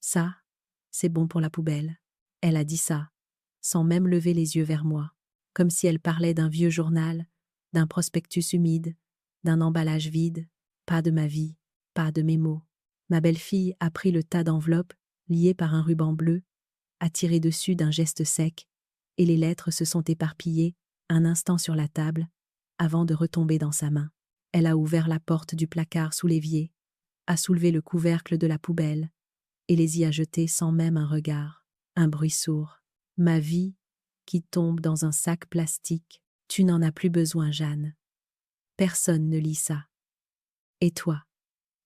Ça, c'est bon pour la poubelle. Elle a dit ça, sans même lever les yeux vers moi, comme si elle parlait d'un vieux journal, d'un prospectus humide, d'un emballage vide, pas de ma vie, pas de mes mots. Ma belle-fille a pris le tas d'enveloppes, liées par un ruban bleu, a tiré dessus d'un geste sec, et les lettres se sont éparpillées un instant sur la table, avant de retomber dans sa main. Elle a ouvert la porte du placard sous l'évier, a soulevé le couvercle de la poubelle, et les y a jetés sans même un regard. Un bruit sourd. Ma vie qui tombe dans un sac plastique. Tu n'en as plus besoin, Jeanne. Personne ne lit ça. Et toi?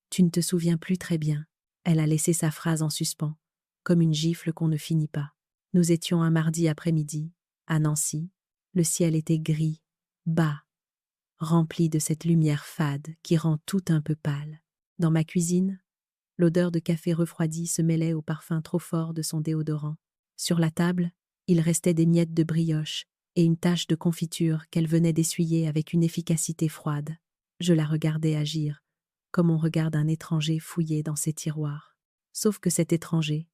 Tu ne te souviens plus très bien. Elle a laissé sa phrase en suspens, comme une gifle qu'on ne finit pas. Nous étions un mardi après-midi, à Nancy. Le ciel était gris, bas, rempli de cette lumière fade qui rend tout un peu pâle. Dans ma cuisine, l'odeur de café refroidi se mêlait au parfum trop fort de son déodorant. Sur la table, il restait des miettes de brioche et une tache de confiture qu'elle venait d'essuyer avec une efficacité froide. Je la regardais agir, comme on regarde un étranger fouiller dans ses tiroirs. Sauf que cet étranger,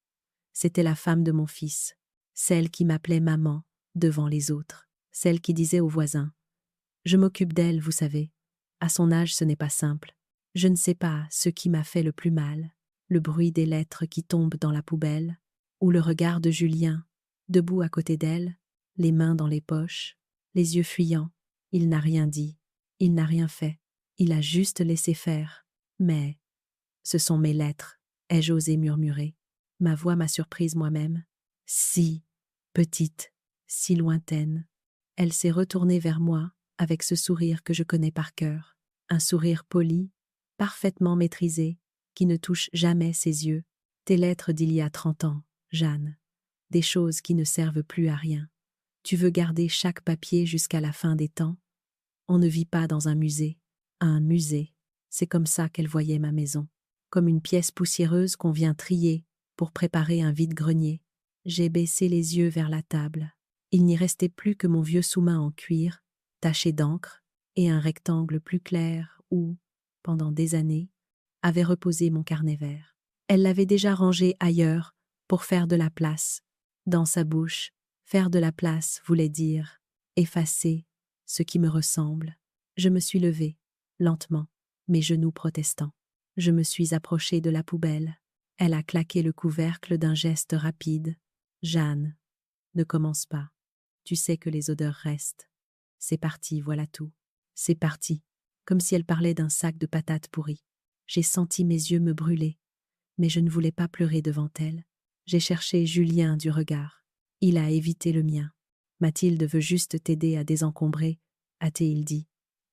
c'était la femme de mon fils, celle qui m'appelait maman devant les autres, celle qui disait aux voisins « Je m'occupe d'elle, vous savez. À son âge, ce n'est pas simple. Je ne sais pas ce qui m'a fait le plus mal, le bruit des lettres qui tombent dans la poubelle, ou le regard de Julien, debout à côté d'elle, les mains dans les poches, les yeux fuyants. Il n'a rien dit, il n'a rien fait, il a juste laissé faire. Mais ce sont mes lettres, ai-je osé murmurer. Ma voix m'a surprise moi-même. Si petite, si lointaine. Elle s'est retournée vers moi avec ce sourire que je connais par cœur, un sourire poli, parfaitement maîtrisé, qui ne touche jamais ses yeux. Tes lettres d'il y a 30 ans, Jeanne. Des choses qui ne servent plus à rien. Tu veux garder chaque papier jusqu'à la fin des temps? On ne vit pas dans un musée. Un musée, c'est comme ça qu'elle voyait ma maison. Comme une pièce poussiéreuse qu'on vient trier pour préparer un vide-grenier. J'ai baissé les yeux vers la table. Il n'y restait plus que mon vieux sous-main en cuir, taché d'encre, et un rectangle plus clair où, pendant des années, avait reposé mon carnet vert. Elle l'avait déjà rangé ailleurs pour faire de la place. Dans sa bouche, faire de la place voulait dire effacer ce qui me ressemble. Je me suis levée, lentement, mes genoux protestants. Je me suis approchée de la poubelle. Elle a claqué le couvercle d'un geste rapide. Jeanne, ne commence pas. Tu sais que les odeurs restent. C'est parti, voilà tout. C'est parti, comme si elle parlait d'un sac de patates pourries. J'ai senti mes yeux me brûler, mais je ne voulais pas pleurer devant elle. J'ai cherché Julien du regard. Il a évité le mien. Mathilde veut juste t'aider à désencombrer, a-t-il dit.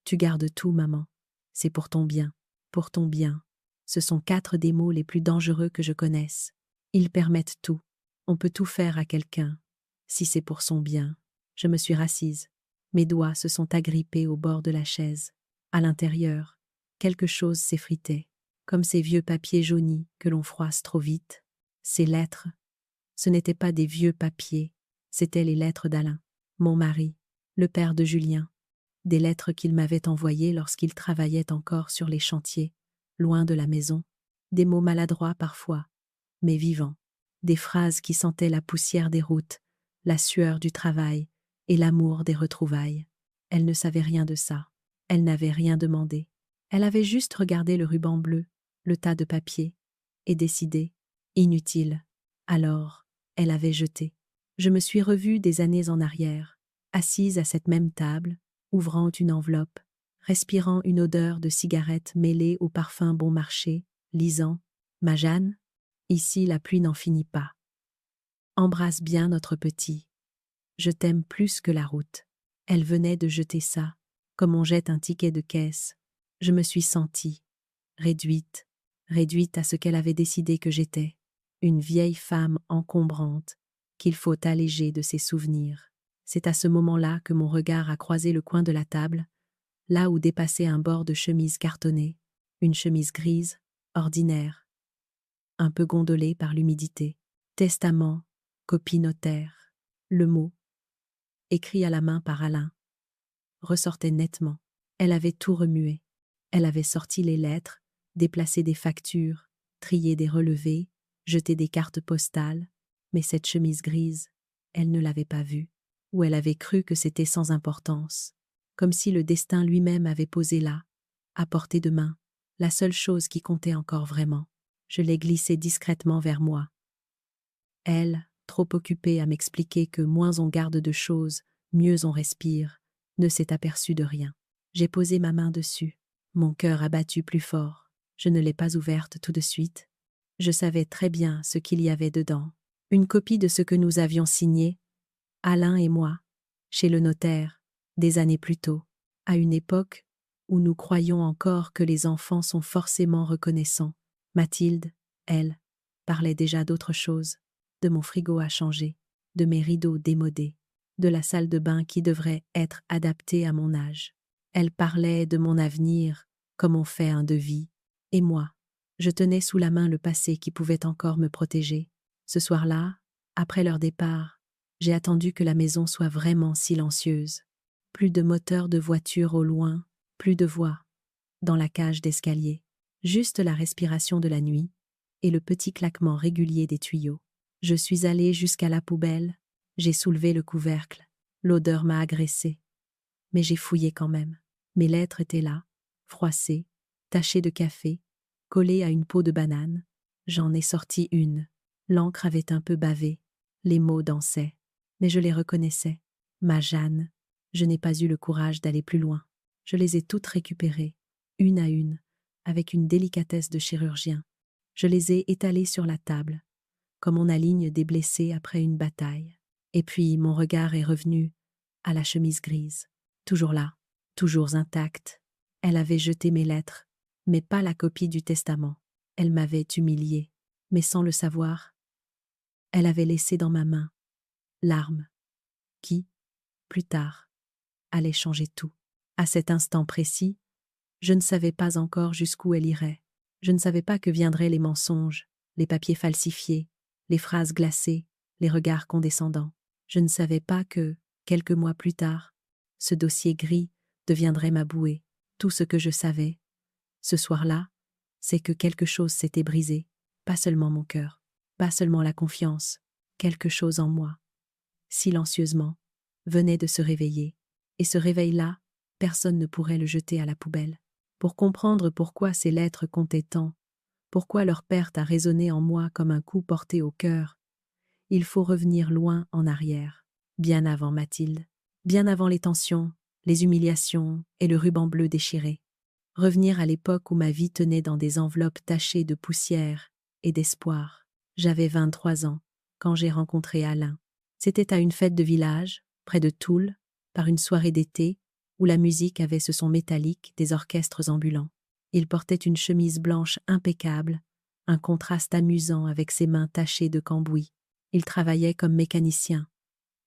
Tu gardes tout, maman. C'est pour ton bien. Pour ton bien. Ce sont 4 des mots les plus dangereux que je connaisse. Ils permettent tout. On peut tout faire à quelqu'un. Si c'est pour son bien. Je me suis rassise. Mes doigts se sont agrippés au bord de la chaise. À l'intérieur, quelque chose s'effritait, comme ces vieux papiers jaunis que l'on froisse trop vite. Ces lettres, ce n'étaient pas des vieux papiers, c'étaient les lettres d'Alain, mon mari, le père de Julien. Des lettres qu'il m'avait envoyées lorsqu'il travaillait encore sur les chantiers, loin de la maison. Des mots maladroits parfois, mais vivants. Des phrases qui sentaient la poussière des routes, la sueur du travail et l'amour des retrouvailles. Elle ne savait rien de ça. Elle n'avait rien demandé. Elle avait juste regardé le ruban bleu, le tas de papier, et décidé. Inutile. Alors, elle avait jeté. Je me suis revue des années en arrière, assise à cette même table, ouvrant une enveloppe, respirant une odeur de cigarette mêlée au parfum bon marché, lisant « Ma Jeanne, ici la pluie n'en finit pas. Embrasse bien notre petit. Je t'aime plus que la route. » Elle venait de jeter ça, comme on jette un ticket de caisse. Je me suis sentie, réduite à ce qu'elle avait décidé que j'étais, une vieille femme encombrante, qu'il faut alléger de ses souvenirs. C'est à ce moment-là que mon regard a croisé le coin de la table, là où dépassait un bord de chemise cartonnée, une chemise grise, ordinaire, un peu gondolée par l'humidité. Testament, copie notaire, le mot, écrit à la main par Alain, ressortait nettement. Elle avait tout remué. Elle avait sorti les lettres, déplacé des factures, trié des relevés, jeté des cartes postales, mais cette chemise grise, elle ne l'avait pas vue, ou elle avait cru que c'était sans importance, comme si le destin lui-même avait posé là, à portée de main, la seule chose qui comptait encore vraiment. Je l'ai glissée discrètement vers moi. Elle, trop occupée à m'expliquer que moins on garde de choses, mieux on respire, ne s'est aperçue de rien. J'ai posé ma main dessus. Mon cœur a battu plus fort. Je ne l'ai pas ouverte tout de suite. Je savais très bien ce qu'il y avait dedans. Une copie de ce que nous avions signé, Alain et moi, chez le notaire, des années plus tôt, à une époque où nous croyons encore que les enfants sont forcément reconnaissants. Mathilde, elle, parlait déjà d'autre chose, de mon frigo à changer, de mes rideaux démodés, de la salle de bain qui devrait être adaptée à mon âge. Elle parlait de mon avenir, comme on fait un devis, et moi, je tenais sous la main le passé qui pouvait encore me protéger. Ce soir-là, après leur départ, j'ai attendu que la maison soit vraiment silencieuse. Plus de moteur de voiture au loin, plus de voix, dans la cage d'escalier. Juste la respiration de la nuit et le petit claquement régulier des tuyaux. Je suis allée jusqu'à la poubelle, j'ai soulevé le couvercle. L'odeur m'a agressée. Mais j'ai fouillé quand même. Mes lettres étaient là, froissées, tachées de café, collées à une peau de banane. J'en ai sorti une. L'encre avait un peu bavé. Les mots dansaient. Mais je les reconnaissais. Ma Jeanne. Je n'ai pas eu le courage d'aller plus loin. Je les ai toutes récupérées, une à une, avec une délicatesse de chirurgien. Je les ai étalées sur la table, comme on aligne des blessés après une bataille. Et puis mon regard est revenu à la chemise grise. Toujours là, toujours intacte. Elle avait jeté mes lettres, mais pas la copie du testament. Elle m'avait humiliée, mais sans le savoir. Elle avait laissé dans ma main l'arme qui, plus tard, allait changer tout. À cet instant précis, je ne savais pas encore jusqu'où elle irait. Je ne savais pas que viendraient les mensonges, les papiers falsifiés, les phrases glacées, les regards condescendants. Je ne savais pas que, quelques mois plus tard, ce dossier gris deviendrait ma bouée. Tout ce que je savais, ce soir-là, c'est que quelque chose s'était brisé. Pas seulement mon cœur, pas seulement la confiance, quelque chose en moi, silencieusement, venait de se réveiller. Et ce réveil-là, personne ne pourrait le jeter à la poubelle. Pour comprendre pourquoi ces lettres comptaient tant, pourquoi leur perte a résonné en moi comme un coup porté au cœur, il faut revenir loin en arrière, bien avant Mathilde, bien avant les tensions, les humiliations et le ruban bleu déchiré. Revenir à l'époque où ma vie tenait dans des enveloppes tachées de poussière et d'espoir. J'avais 23 ans quand j'ai rencontré Alain. C'était à une fête de village, près de Toul, par une soirée d'été, où la musique avait ce son métallique des orchestres ambulants. Il portait une chemise blanche impeccable, un contraste amusant avec ses mains tachées de cambouis. Il travaillait comme mécanicien,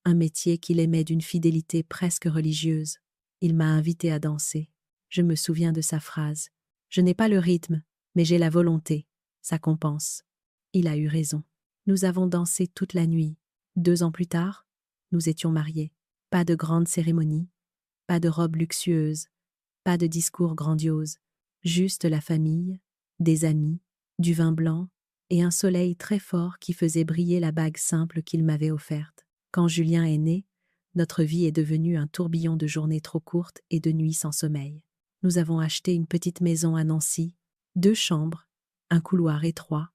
un métier qu'il aimait d'une fidélité presque religieuse. Il m'a invité à danser. Je me souviens de sa phrase. Je n'ai pas le rythme, mais j'ai la volonté. Ça compense. Il a eu raison. Nous avons dansé toute la nuit. 2 ans plus tard, nous étions mariés. Pas de grande cérémonie, pas de robe luxueuse, pas de discours grandiose, juste la famille, des amis, du vin blanc et un soleil très fort qui faisait briller la bague simple qu'il m'avait offerte. Quand Julien est né, notre vie est devenue un tourbillon de journées trop courtes et de nuits sans sommeil. Nous avons acheté une petite maison à Nancy, 2 chambres, un couloir étroit,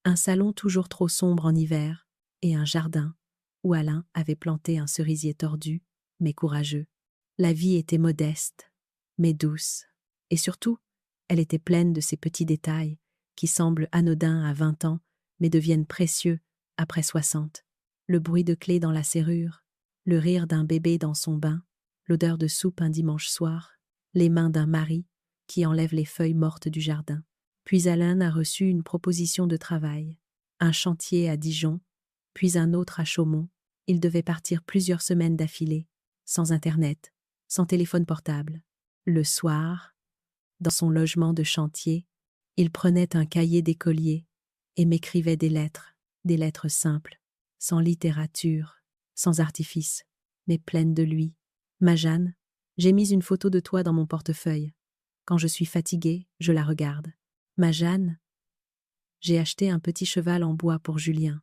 un salon toujours trop sombre en hiver et un jardin où Alain avait planté un cerisier tordu, mais courageux. La vie était modeste, mais douce. Et surtout, elle était pleine de ces petits détails qui semblent anodins à 20 ans, mais deviennent précieux après 60. Le bruit de clés dans la serrure, le rire d'un bébé dans son bain, l'odeur de soupe un dimanche soir, les mains d'un mari qui enlève les feuilles mortes du jardin. Puis Alain a reçu une proposition de travail, un chantier à Dijon, puis un autre à Chaumont. Il devait partir plusieurs semaines d'affilée, sans Internet, sans téléphone portable. Le soir, dans son logement de chantier, il prenait un cahier d'écolier et m'écrivait des lettres simples, sans littérature, sans artifice, mais pleines de lui. Ma Jeanne, j'ai mis une photo de toi dans mon portefeuille. Quand je suis fatiguée, je la regarde. Ma Jeanne, J'ai acheté un petit cheval en bois pour Julien.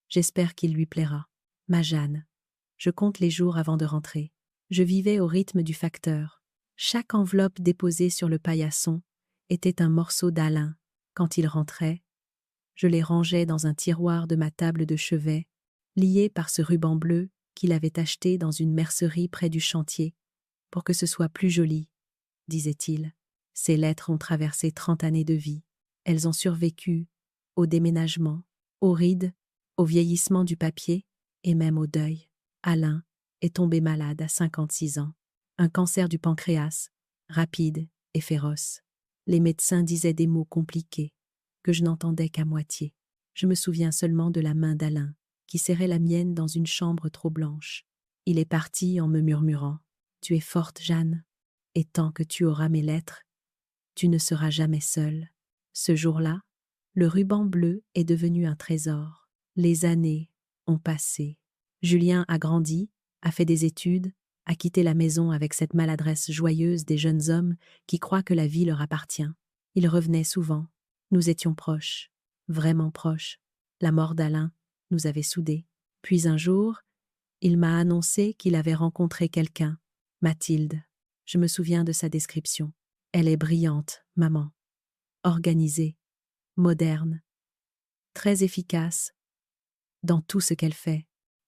J'espère qu'il lui plaira. Ma Jeanne. Je compte les jours avant de rentrer. Je vivais au rythme du facteur. Chaque enveloppe déposée sur le paillasson était un morceau d'Alain. Quand il rentrait, je les rangeais dans un tiroir de ma table de chevet, lié par ce ruban bleu qu'il avait acheté dans une mercerie près du chantier, pour que ce soit plus joli, disait-il. Ces lettres ont traversé 30 années de vie. Elles ont survécu au déménagement, aux rides, au vieillissement du papier et même au deuil. Alain est tombé malade à 56 ans. Un cancer du pancréas, rapide et féroce. Les médecins disaient des mots compliqués, que je n'entendais qu'à moitié. Je me souviens seulement de la main d'Alain, qui serrait la mienne dans une chambre trop blanche. Il est parti en me murmurant « Tu es forte, Jeanne, et tant que tu auras mes lettres, tu ne seras jamais seule. » Ce jour-là, le ruban bleu est devenu un trésor. Les années ont passé. Julien a grandi, a fait des études, a quitté la maison avec cette maladresse joyeuse des jeunes hommes qui croient que la vie leur appartient. Il revenait souvent. Nous étions proches, vraiment proches. La mort d'Alain nous avait soudés. Puis un jour, il m'a annoncé qu'il avait rencontré quelqu'un, Mathilde. Je me souviens de sa description. Elle est brillante, maman. Organisée, moderne, très efficace dans tout ce qu'elle fait.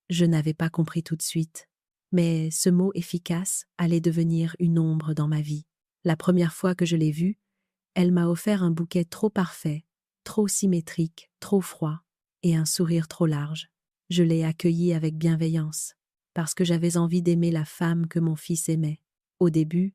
Je n'avais pas compris tout de suite, mais ce mot efficace allait devenir une ombre dans ma vie. La première fois que je l'ai vue, elle m'a offert un bouquet trop parfait, trop symétrique, trop froid, et un sourire trop large. Je l'ai accueilli avec bienveillance, parce que j'avais envie d'aimer la femme que mon fils aimait. Au début,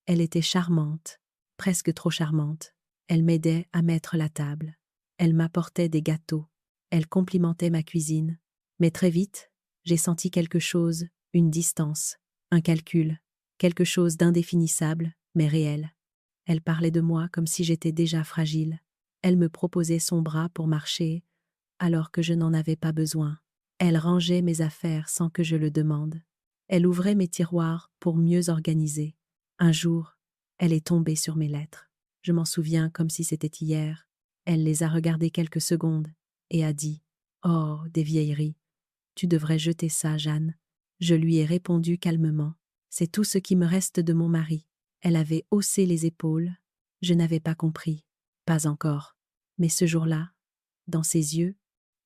elle était charmante, presque trop charmante. Elle m'aidait à mettre la table. Elle m'apportait des gâteaux. Elle complimentait ma cuisine. Mais très vite, j'ai senti quelque chose, une distance, un calcul, quelque chose d'indéfinissable, mais réel. Elle parlait de moi comme si j'étais déjà fragile. Elle me proposait son bras pour marcher, alors que je n'en avais pas besoin. Elle rangeait mes affaires sans que je le demande. Elle ouvrait mes tiroirs pour mieux organiser. Un jour, elle est tombée sur mes lettres. Je m'en souviens comme si c'était hier. Elle les a regardées quelques secondes et a dit « Oh, des vieilleries. Tu devrais jeter ça, Jeanne. » Je lui ai répondu calmement. C'est tout ce qui me reste de mon mari. Elle avait haussé les épaules. Je n'avais pas compris. Pas encore. Mais ce jour-là, dans ses yeux,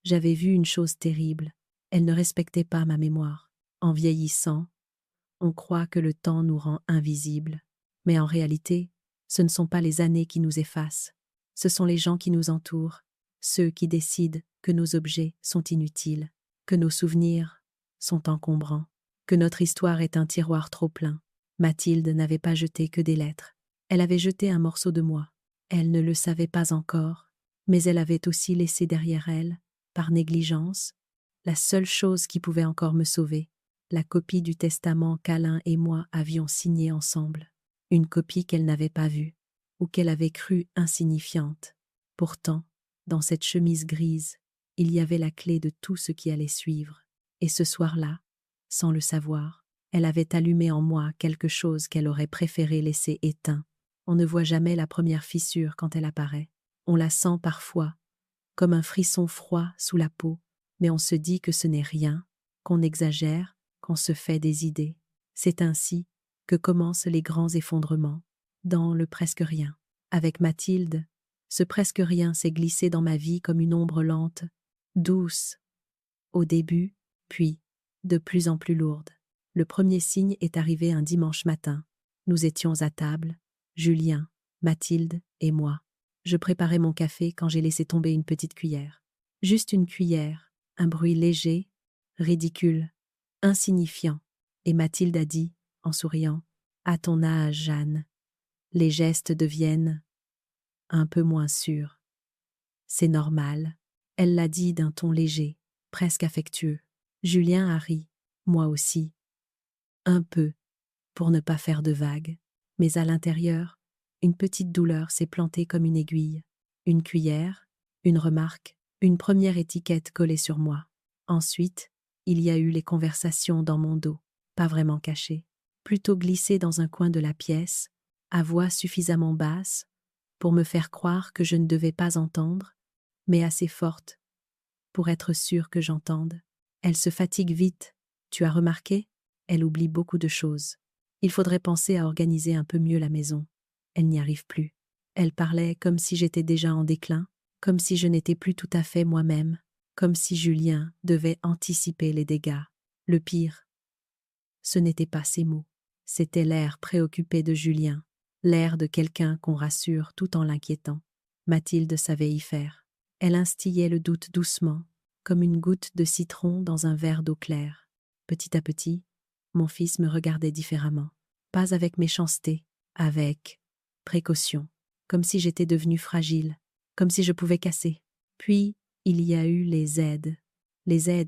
j'avais vu une chose terrible. Elle ne respectait pas ma mémoire. En vieillissant, on croit que le temps nous rend invisibles. Mais en réalité, ce ne sont pas les années qui nous effacent. Ce sont les gens qui nous entourent, ceux qui décident que nos objets sont inutiles, que nos souvenirs sont encombrants, que notre histoire est un tiroir trop plein. Mathilde n'avait pas jeté que des lettres. Elle avait jeté un morceau de moi. Elle ne le savait pas encore, mais elle avait aussi laissé derrière elle, par négligence, la seule chose qui pouvait encore me sauver, la copie du testament qu'Alain et moi avions signé ensemble. Une copie qu'elle n'avait pas vue, ou qu'elle avait crue insignifiante. Pourtant, dans cette chemise grise, il y avait la clé de tout ce qui allait suivre. Et ce soir-là, sans le savoir, elle avait allumé en moi quelque chose qu'elle aurait préféré laisser éteint. On ne voit jamais la première fissure quand elle apparaît. On la sent parfois, comme un frisson froid sous la peau, mais on se dit que ce n'est rien, qu'on exagère, qu'on se fait des idées. C'est ainsi que commencent les grands effondrements, dans le presque rien. Avec Mathilde, ce presque rien s'est glissé dans ma vie comme une ombre lente, douce, au début, puis de plus en plus lourde. Le premier signe est arrivé un dimanche matin. Nous étions à table, Julien, Mathilde et moi. Je préparais mon café quand j'ai laissé tomber une petite cuillère. Juste une cuillère, un bruit léger, ridicule, insignifiant. Et Mathilde a dit, en souriant, « À ton âge, Jeanne, les gestes deviennent un peu moins sûrs. C'est normal. » Elle l'a dit d'un ton léger, presque affectueux. Julien a ri, moi aussi. Un peu, pour ne pas faire de vagues. Mais à l'intérieur, une petite douleur s'est plantée comme une aiguille. Une cuillère, une remarque, une première étiquette collée sur moi. Ensuite, il y a eu les conversations dans mon dos, pas vraiment cachées, plutôt glissées dans un coin de la pièce, à voix suffisamment basse pour me faire croire que je ne devais pas entendre, mais assez forte pour être sûre que j'entende. Elle se fatigue vite. Tu as remarqué? Elle oublie beaucoup de choses. Il faudrait penser à organiser un peu mieux la maison. Elle n'y arrive plus. Elle parlait comme si j'étais déjà en déclin, comme si je n'étais plus tout à fait moi-même, comme si Julien devait anticiper les dégâts. Le pire, ce n'était pas ces mots. C'était l'air préoccupé de Julien, l'air de quelqu'un qu'on rassure tout en l'inquiétant. Mathilde savait y faire. Elle instillait le doute doucement, comme une goutte de citron dans un verre d'eau claire. Petit à petit, mon fils me regardait différemment. Pas avec méchanceté, avec précaution, comme si j'étais devenue fragile, comme si je pouvais casser. Puis, il y a eu les aides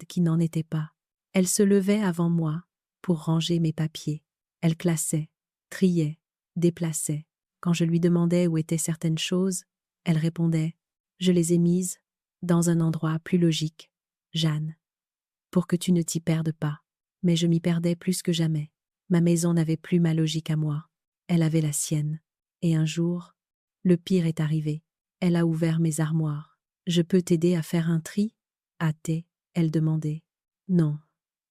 qui n'en étaient pas. Elle se levait avant moi pour ranger mes papiers. Elle classait, triait, déplaçait. Quand je lui demandais où étaient certaines choses, elle répondait « Je les ai mises dans un endroit plus logique, Jeanne, pour que tu ne t'y perdes pas. » Mais je m'y perdais plus que jamais. Ma maison n'avait plus ma logique à moi. Elle avait la sienne. Et un jour, le pire est arrivé. Elle a ouvert mes armoires. « Je peux t'aider à faire un tri ?» Hâtée, elle demandait. « Non,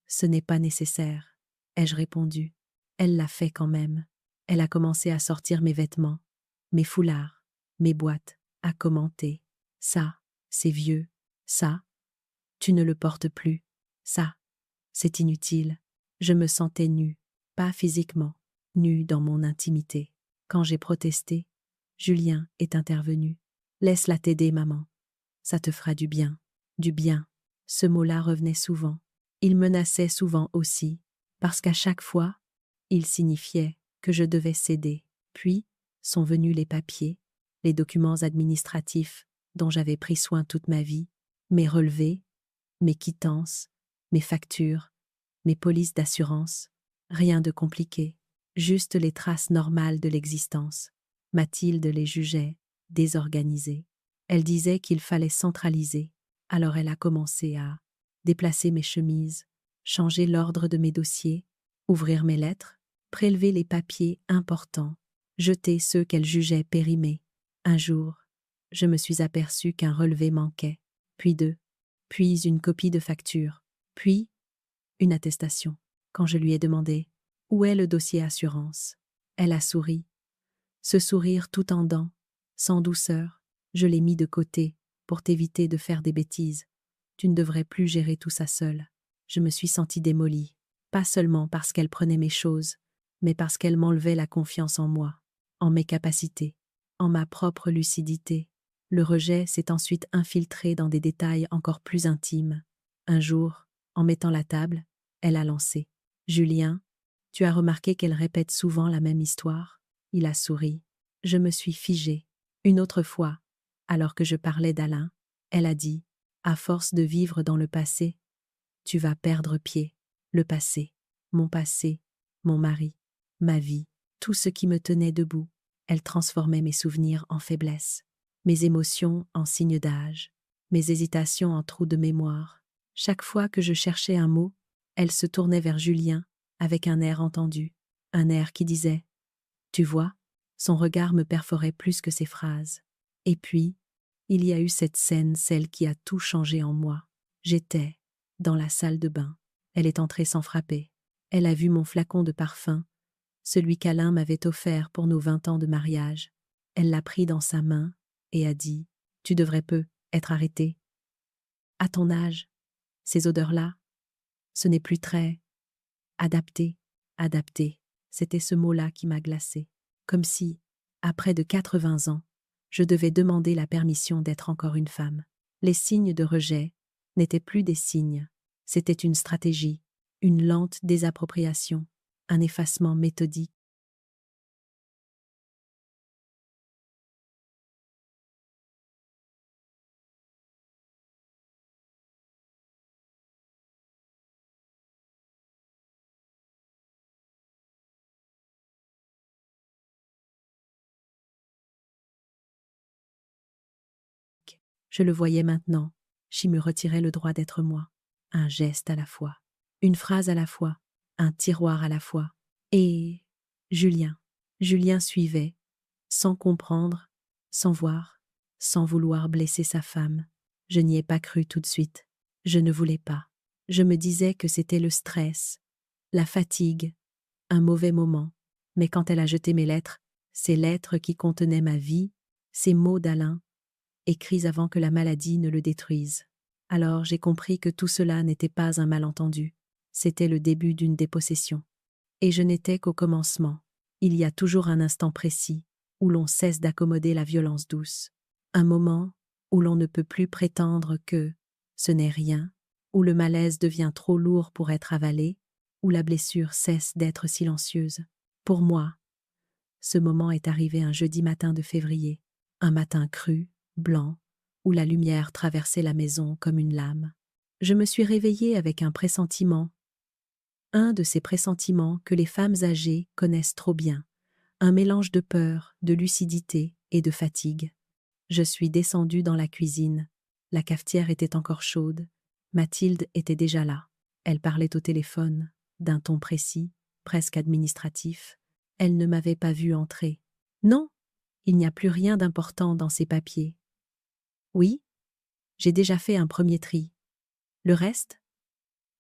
ce n'est pas nécessaire. » Ai-je répondu. Elle l'a fait quand même. Elle a commencé à sortir mes vêtements, mes foulards, mes boîtes, à commenter. « Ça, c'est vieux. Ça, tu ne le portes plus. Ça, c'est inutile. » Je me sentais nue, pas physiquement, nue dans mon intimité. Quand j'ai protesté, Julien est intervenu. « Laisse-la t'aider, maman. Ça te fera du bien. » Du bien. Ce mot-là revenait souvent. Il menaçait souvent aussi, parce qu'à chaque fois, il signifiait que je devais céder. Puis sont venus les papiers, les documents administratifs dont j'avais pris soin toute ma vie, mes relevés, mes quittances, mes factures, mes polices d'assurance. Rien de compliqué, juste les traces normales de l'existence. Mathilde les jugeait désorganisées. Elle disait qu'il fallait centraliser. Alors elle a commencé à déplacer mes chemises, changer l'ordre de mes dossiers, ouvrir mes lettres, prélever les papiers importants, jeter ceux qu'elle jugeait périmés. Un jour, je me suis aperçue qu'un relevé manquait, puis deux, puis une copie de facture, puis une attestation. Quand je lui ai demandé « Où est le dossier assurance ?» Elle a souri. Ce sourire tout en dents, sans douceur, je l'ai mis de côté pour t'éviter de faire des bêtises. Tu ne devrais plus gérer tout ça seule. Je me suis sentie démolie, pas seulement parce qu'elle prenait mes choses, mais parce qu'elle m'enlevait la confiance en moi, en mes capacités, en ma propre lucidité. Le rejet s'est ensuite infiltré dans des détails encore plus intimes. Un jour, en mettant la table, elle a lancé « Julien, tu as remarqué qu'elle répète souvent la même histoire ?» Il a souri. Je me suis figée. Une autre fois, alors que je parlais d'Alain, elle a dit « À force de vivre dans le passé, tu vas perdre pied. » Le passé, mon mari, ma vie, tout ce qui me tenait debout. Elle transformait mes souvenirs en faiblesse, mes émotions en signes d'âge, mes hésitations en trous de mémoire. Chaque fois que je cherchais un mot, elle se tournait vers Julien avec un air entendu, un air qui disait « Tu vois ?» Son regard me perforait plus que ses phrases. Et puis, il y a eu cette scène, celle qui a tout changé en moi. J'étais dans la salle de bain. Elle est entrée sans frapper. Elle a vu mon flacon de parfum, celui qu'Alain m'avait offert pour nos 20 ans de mariage. Elle l'a pris dans sa main et a dit « Tu devrais peu être arrêté. À ton âge, ces odeurs-là, ce n'est plus très adapté. » Adapté, c'était ce mot-là qui m'a glacée. Comme si, à près de 80 ans, je devais demander la permission d'être encore une femme. Les signes de rejet n'étaient plus des signes, c'était une stratégie, une lente désappropriation, un effacement méthodique. Je le voyais maintenant, j'y me retirais le droit d'être moi. Un geste à la fois, une phrase à la fois, un tiroir à la fois. Et Julien suivait, sans comprendre, sans voir, sans vouloir blesser sa femme. Je n'y ai pas cru tout de suite. Je ne voulais pas. Je me disais que c'était le stress, la fatigue, un mauvais moment. Mais quand elle a jeté mes lettres, ces lettres qui contenaient ma vie, ces mots d'Alain, écrits avant que la maladie ne le détruise. Alors j'ai compris que tout cela n'était pas un malentendu. C'était le début d'une dépossession. Et je n'étais qu'au commencement. Il y a toujours un instant précis où l'on cesse d'accommoder la violence douce. Un moment où l'on ne peut plus prétendre que ce n'est rien, où le malaise devient trop lourd pour être avalé, où la blessure cesse d'être silencieuse. Pour moi, ce moment est arrivé un jeudi matin de février, un matin cru, blanc, où la lumière traversait la maison comme une lame. Je me suis réveillée avec un pressentiment, un de ces pressentiments que les femmes âgées connaissent trop bien, un mélange de peur, de lucidité et de fatigue. Je suis descendue dans la cuisine. La cafetière était encore chaude. Mathilde était déjà là. Elle parlait au téléphone, d'un ton précis, presque administratif. Elle ne m'avait pas vue entrer. Non, il n'y a plus rien d'important dans ces papiers. Oui, j'ai déjà fait un premier tri. Le reste,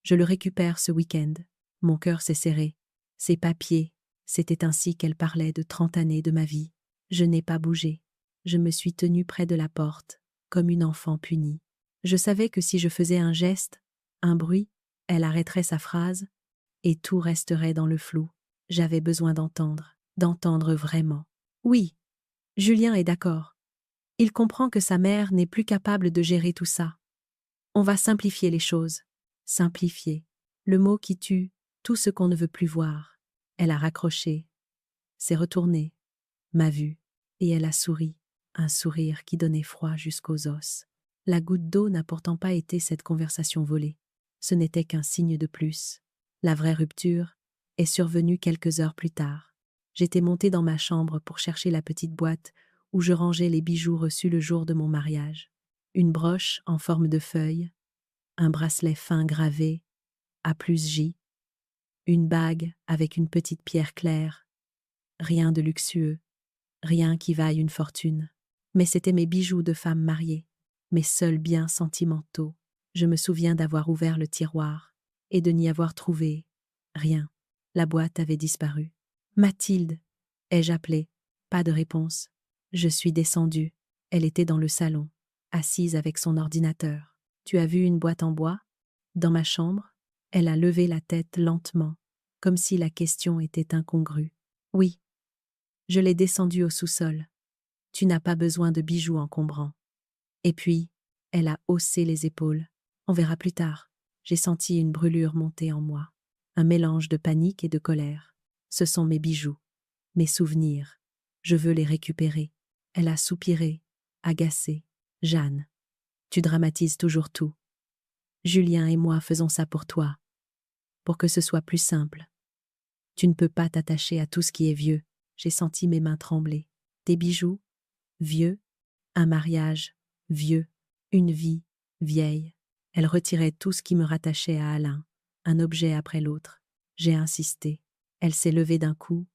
je le récupère ce week-end. Mon cœur s'est serré. Ces papiers, c'était ainsi qu'elle parlait de 30 années de ma vie. Je n'ai pas bougé. Je me suis tenue près de la porte, comme une enfant punie. Je savais que si je faisais un geste, un bruit, elle arrêterait sa phrase, et tout resterait dans le flou. J'avais besoin d'entendre vraiment. Oui, Julien est d'accord. Il comprend que sa mère n'est plus capable de gérer tout ça. On va simplifier les choses. Simplifier. Le mot qui tue tout ce qu'on ne veut plus voir. Elle a raccroché, s'est retournée, m'a vue, et elle a souri, un sourire qui donnait froid jusqu'aux os. La goutte d'eau n'a pourtant pas été cette conversation volée. Ce n'était qu'un signe de plus. La vraie rupture est survenue quelques heures plus tard. J'étais montée dans ma chambre pour chercher la petite boîte où je rangeais les bijoux reçus le jour de mon mariage. Une broche en forme de feuille, un bracelet fin gravé, A+J, une bague avec une petite pierre claire. Rien de luxueux, rien qui vaille une fortune. Mais c'étaient mes bijoux de femme mariée, mes seuls biens sentimentaux. Je me souviens d'avoir ouvert le tiroir et de n'y avoir trouvé rien. La boîte avait disparu. Mathilde, ai-je appelé? Pas de réponse. Je suis descendue. Elle était dans le salon, assise avec son ordinateur. Tu as vu une boîte en bois? Dans ma chambre? Elle a levé la tête lentement, comme si la question était incongrue. Oui. Je l'ai descendue au sous-sol. Tu n'as pas besoin de bijoux encombrants. Et puis, elle a haussé les épaules. On verra plus tard. J'ai senti une brûlure monter en moi. Un mélange de panique et de colère. Ce sont mes bijoux, mes souvenirs. Je veux les récupérer. Elle a soupiré, agacée. Jeanne, tu dramatises toujours tout. Julien et moi faisons ça pour toi, pour que ce soit plus simple. Tu ne peux pas t'attacher à tout ce qui est vieux. J'ai senti mes mains trembler. Des bijoux, vieux, un mariage, vieux, une vie, vieille. Elle retirait tout ce qui me rattachait à Alain, un objet après l'autre. J'ai insisté. Elle s'est levée d'un coup,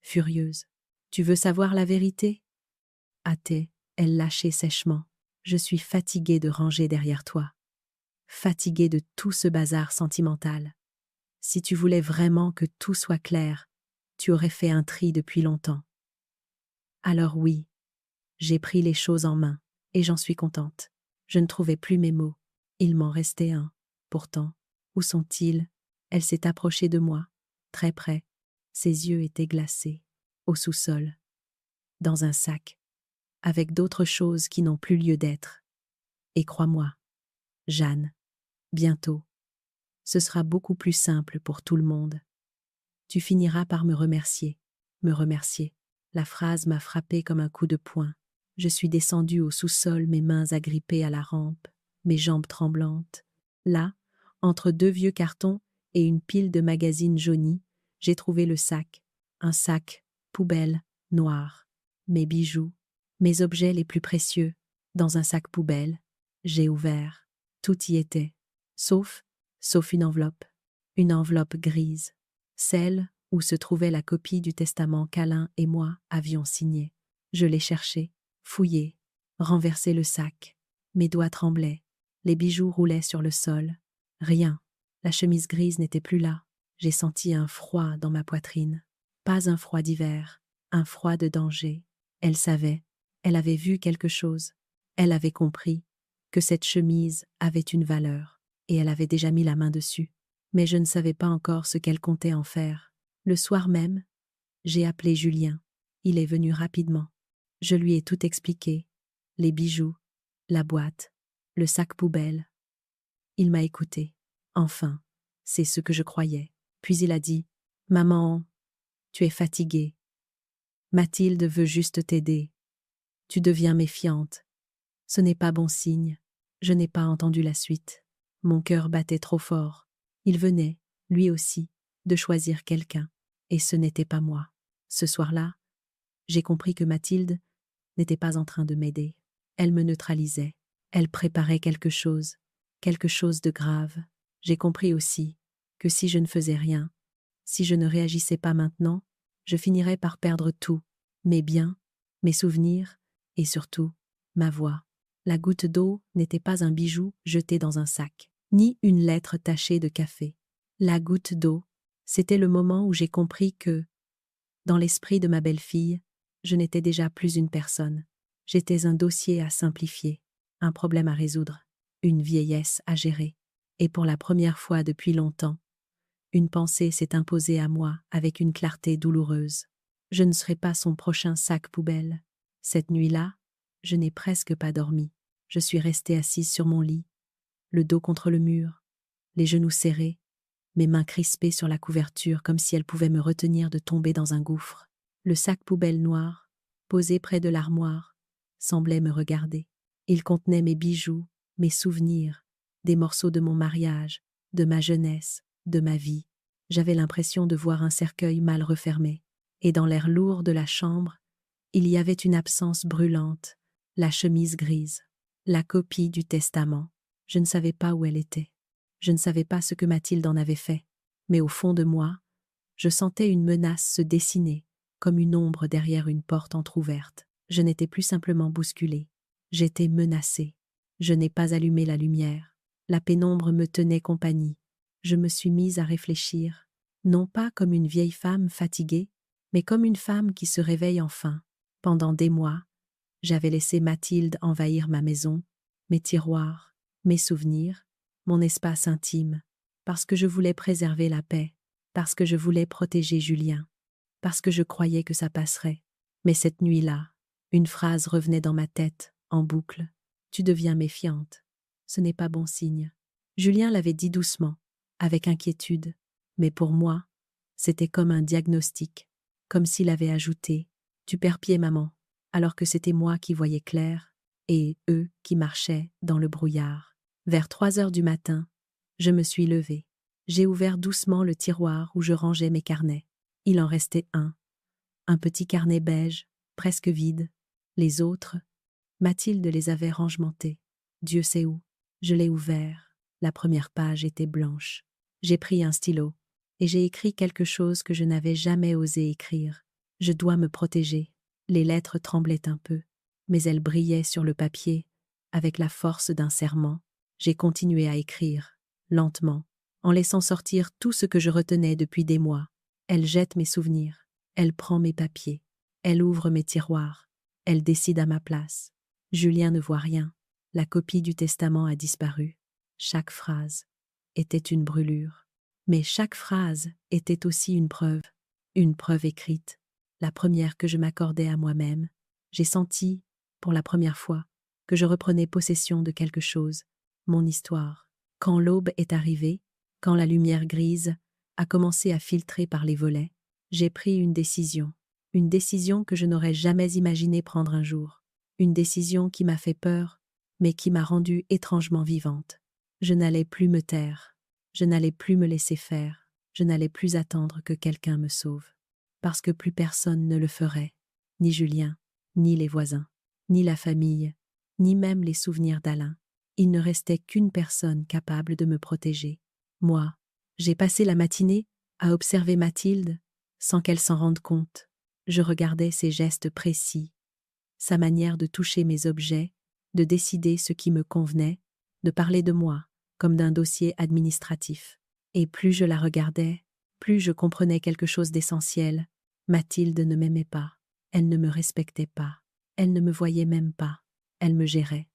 furieuse. Tu veux savoir la vérité? Hâtée, elle lâchait sèchement. Je suis fatiguée de ranger derrière toi. Fatiguée de tout ce bazar sentimental. Si tu voulais vraiment que tout soit clair, tu aurais fait un tri depuis longtemps. Alors oui, j'ai pris les choses en main, et j'en suis contente. Je ne trouvais plus mes mots. Il m'en restait un. Pourtant, où sont-ils? Elle s'est approchée de moi, très près. Ses yeux étaient glacés, au sous-sol, dans un sac, avec d'autres choses qui n'ont plus lieu d'être. Et crois-moi, Jeanne, bientôt, ce sera beaucoup plus simple pour tout le monde. Tu finiras par me remercier. Me remercier. La phrase m'a frappée comme un coup de poing. Je suis descendue au sous-sol, mes mains agrippées à la rampe, mes jambes tremblantes. Là, entre deux vieux cartons et une pile de magazines jaunis, j'ai trouvé le sac. Un sac, poubelle, noir. Mes bijoux, mes objets les plus précieux, dans un sac poubelle. J'ai ouvert. Tout y était. Sauf une enveloppe. Une enveloppe grise. Celle où se trouvait la copie du testament qu'Alain et moi avions signé. Je l'ai cherché, fouillé, renversé le sac. Mes doigts tremblaient. Les bijoux roulaient sur le sol. Rien. La chemise grise n'était plus là. J'ai senti un froid dans ma poitrine. Pas un froid d'hiver, un froid de danger. Elle savait, elle avait vu quelque chose. Elle avait compris que cette chemise avait une valeur, et elle avait déjà mis la main dessus. Mais je ne savais pas encore ce qu'elle comptait en faire. Le soir même, j'ai appelé Julien. Il est venu rapidement. Je lui ai tout expliqué. Les bijoux, la boîte, le sac poubelle. Il m'a écouté. Enfin, c'est ce que je croyais. Puis il a dit « Maman, tu es fatiguée. Mathilde veut juste t'aider. Tu deviens méfiante. Ce n'est pas bon signe. » Je n'ai pas entendu la suite. Mon cœur battait trop fort. Il venait, lui aussi, de choisir quelqu'un. Et ce n'était pas moi. Ce soir-là, j'ai compris que Mathilde n'était pas en train de m'aider. Elle me neutralisait. Elle préparait quelque chose de grave. J'ai compris aussi que si je ne faisais rien, si je ne réagissais pas maintenant, je finirais par perdre tout, mes biens, mes souvenirs et surtout ma voix. La goutte d'eau n'était pas un bijou jeté dans un sac, ni une lettre tachée de café. La goutte d'eau, c'était le moment où j'ai compris que, dans l'esprit de ma belle-fille, je n'étais déjà plus une personne. J'étais un dossier à simplifier, un problème à résoudre, une vieillesse à gérer. Et pour la première fois depuis longtemps, une pensée s'est imposée à moi avec une clarté douloureuse. Je ne serai pas son prochain sac poubelle. Cette nuit-là, je n'ai presque pas dormi. Je suis restée assise sur mon lit, le dos contre le mur, les genoux serrés, mes mains crispées sur la couverture comme si elles pouvaient me retenir de tomber dans un gouffre. Le sac poubelle noir, posé près de l'armoire, semblait me regarder. Il contenait mes bijoux, mes souvenirs, des morceaux de mon mariage, de ma jeunesse, de ma vie. J'avais l'impression de voir un cercueil mal refermé. Et dans l'air lourd de la chambre, il y avait une absence brûlante, la chemise grise, la copie du testament. Je ne savais pas où elle était. Je ne savais pas ce que Mathilde en avait fait. Mais au fond de moi, je sentais une menace se dessiner, comme une ombre derrière une porte entr'ouverte. Je n'étais plus simplement bousculée. J'étais menacée. Je n'ai pas allumé la lumière. La pénombre me tenait compagnie. Je me suis mise à réfléchir, non pas comme une vieille femme fatiguée, mais comme une femme qui se réveille enfin. Pendant des mois, j'avais laissé Mathilde envahir ma maison, mes tiroirs, mes souvenirs, mon espace intime, parce que je voulais préserver la paix, parce que je voulais protéger Julien, parce que je croyais que ça passerait. Mais cette nuit-là, une phrase revenait dans ma tête, en boucle. Tu deviens méfiante. Ce n'est pas bon signe. Julien l'avait dit doucement, avec inquiétude, mais pour moi, c'était comme un diagnostic, comme s'il avait ajouté « Tu perds pied, maman », alors que c'était moi qui voyais clair, et eux qui marchaient dans le brouillard. Vers 3 heures du matin, je me suis levée. J'ai ouvert doucement le tiroir où je rangeais mes carnets. Il en restait un petit carnet beige, presque vide. Les autres, Mathilde les avait rangementés. Dieu sait où. Je l'ai ouvert. La première page était blanche. J'ai pris un stylo et j'ai écrit quelque chose que je n'avais jamais osé écrire. Je dois me protéger. Les lettres tremblaient un peu, mais elles brillaient sur le papier avec la force d'un serment. J'ai continué à écrire, lentement, en laissant sortir tout ce que je retenais depuis des mois. Elle jette mes souvenirs, elle prend mes papiers, elle ouvre mes tiroirs, elle décide à ma place. Julien ne voit rien. La copie du testament a disparu. Chaque phrase était une brûlure. Mais chaque phrase était aussi une preuve écrite, la première que je m'accordais à moi-même. J'ai senti, pour la première fois, que je reprenais possession de quelque chose, mon histoire. Quand l'aube est arrivée, quand la lumière grise a commencé à filtrer par les volets, j'ai pris une décision que je n'aurais jamais imaginé prendre un jour, une décision qui m'a fait peur, mais qui m'a rendue étrangement vivante. Je n'allais plus me taire, je n'allais plus me laisser faire, je n'allais plus attendre que quelqu'un me sauve, parce que plus personne ne le ferait, ni Julien, ni les voisins, ni la famille, ni même les souvenirs d'Alain. Il ne restait qu'une personne capable de me protéger. Moi, j'ai passé la matinée à observer Mathilde sans qu'elle s'en rende compte. Je regardais ses gestes précis, sa manière de toucher mes objets de décider ce qui me convenait, de parler de moi, comme d'un dossier administratif. Et plus je la regardais, plus je comprenais quelque chose d'essentiel. Mathilde ne m'aimait pas, elle ne me respectait pas, elle ne me voyait même pas, elle me gérait.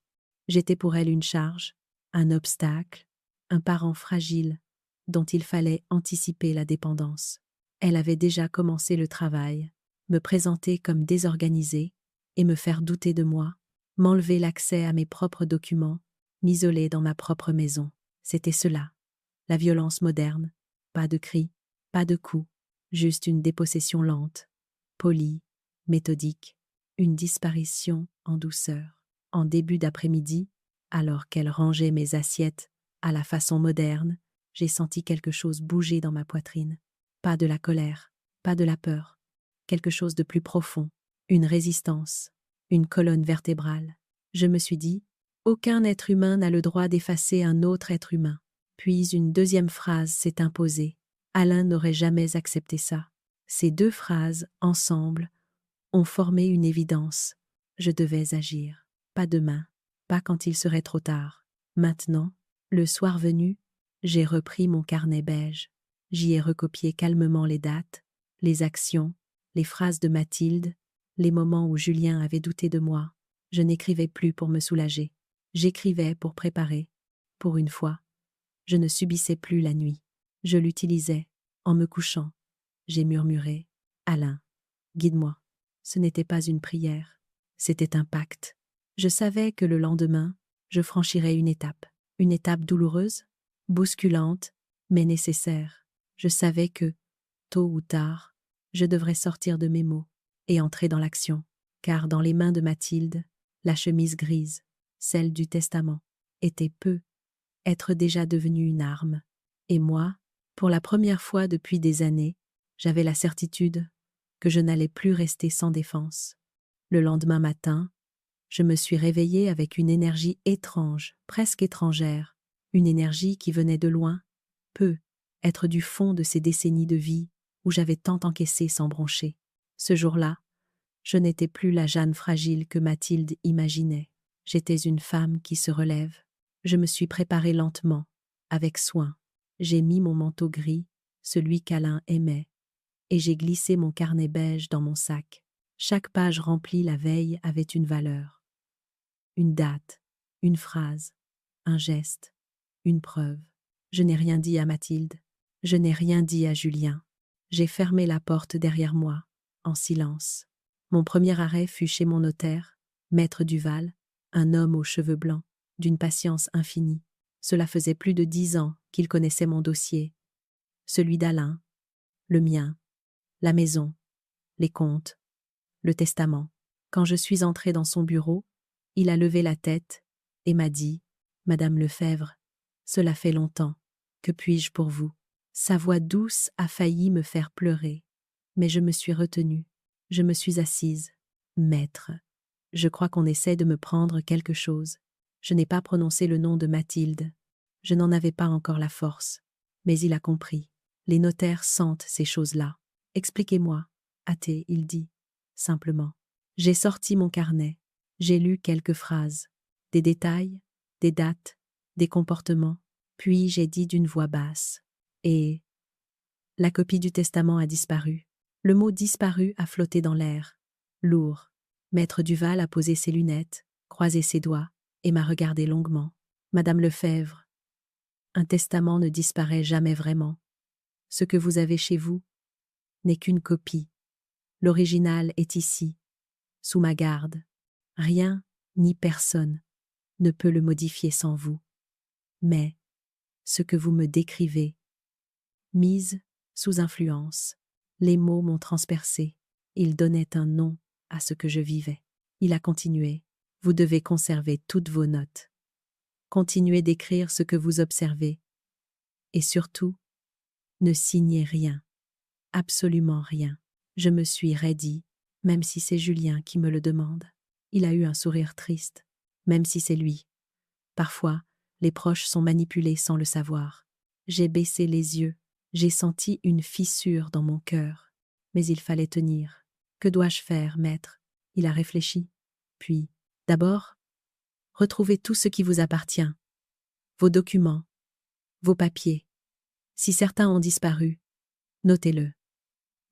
J'étais pour elle une charge, un obstacle, un parent fragile dont il fallait anticiper la dépendance. Elle avait déjà commencé le travail, me présenter comme désorganisée et me faire douter de moi, m'enlever l'accès à mes propres documents, m'isoler dans ma propre maison. C'était cela, la violence moderne. Pas de cris, pas de coups, juste une dépossession lente, polie, méthodique, une disparition en douceur. En début d'après-midi, alors qu'elle rangeait mes assiettes à la façon moderne, j'ai senti quelque chose bouger dans ma poitrine. Pas de la colère, pas de la peur, quelque chose de plus profond, une résistance, une colonne vertébrale. Je me suis dit, aucun être humain n'a le droit d'effacer un autre être humain. Puis une deuxième phrase s'est imposée. Alain n'aurait jamais accepté ça. Ces deux phrases, ensemble, ont formé une évidence. Je devais agir. Pas demain, pas quand il serait trop tard. Maintenant, le soir venu, j'ai repris mon carnet beige. J'y ai recopié calmement les dates, les actions, les phrases de Mathilde, les moments où Julien avait douté de moi. Je n'écrivais plus pour me soulager. J'écrivais pour préparer. Pour une fois, je ne subissais plus la nuit. Je l'utilisais. En me couchant, j'ai murmuré « Alain, guide-moi ». Ce n'était pas une prière, c'était un pacte. Je savais que le lendemain, je franchirais une étape douloureuse, bousculante, mais nécessaire. Je savais que, tôt ou tard, je devrais sortir de mes mots et entrer dans l'action, car dans les mains de Mathilde, la chemise grise, celle du testament, était être déjà devenue une arme. Et moi, pour la première fois depuis des années, j'avais la certitude que je n'allais plus rester sans défense. Le lendemain matin, je me suis réveillée avec une énergie étrange, presque étrangère, une énergie qui venait de loin, être du fond de ces décennies de vie où j'avais tant encaissé sans broncher. Ce jour-là, je n'étais plus la Jeanne fragile que Mathilde imaginait. J'étais une femme qui se relève. Je me suis préparée lentement, avec soin. J'ai mis mon manteau gris, celui qu'Alain aimait, et j'ai glissé mon carnet beige dans mon sac. Chaque page remplie la veille avait une valeur. Une date, une phrase, un geste, une preuve. Je n'ai rien dit à Mathilde. Je n'ai rien dit à Julien. J'ai fermé la porte derrière moi, en silence. Mon premier arrêt fut chez mon notaire, maître Duval, un homme aux cheveux blancs, d'une patience infinie. Cela faisait plus de 10 ans qu'il connaissait mon dossier, celui d'Alain, le mien, la maison, les comptes, le testament. Quand je suis entrée dans son bureau, il a levé la tête et m'a dit « Madame Lefèvre, cela fait longtemps. Que puis-je pour vous ?» Sa voix douce a failli me faire pleurer, mais je me suis retenue. Je me suis assise. « Maître, je crois qu'on essaie de me prendre quelque chose. » Je n'ai pas prononcé le nom de Mathilde. Je n'en avais pas encore la force. Mais il a compris. Les notaires sentent ces choses-là. « Expliquez-moi. » a-t-il dit, simplement. J'ai sorti mon carnet. J'ai lu quelques phrases. Des détails, des dates, des comportements. Puis j'ai dit d'une voix basse. Et la copie du testament a disparu. Le mot disparu a flotté dans l'air. Lourd. Maître Duval a posé ses lunettes, croisé ses doigts, et m'a regardé longuement. Madame Lefèvre, un testament ne disparaît jamais vraiment. Ce que vous avez chez vous n'est qu'une copie. L'original est ici, sous ma garde. Rien, ni personne, ne peut le modifier sans vous. Mais, ce que vous me décrivez, mise sous influence, les mots m'ont transpercé. Ils donnaient un nom à ce que je vivais. Il a continué. Vous devez conserver toutes vos notes. Continuez d'écrire ce que vous observez. Et surtout, ne signez rien. Absolument rien. Je me suis raidie, même si c'est Julien qui me le demande. Il a eu un sourire triste, même si c'est lui. Parfois, les proches sont manipulés sans le savoir. J'ai baissé les yeux. J'ai senti une fissure dans mon cœur. Mais il fallait tenir. Que dois-je faire, maître ? Il a réfléchi. Puis, d'abord, Retrouvez tout ce qui vous appartient. Vos documents, vos papiers. Si certains ont disparu, notez-le.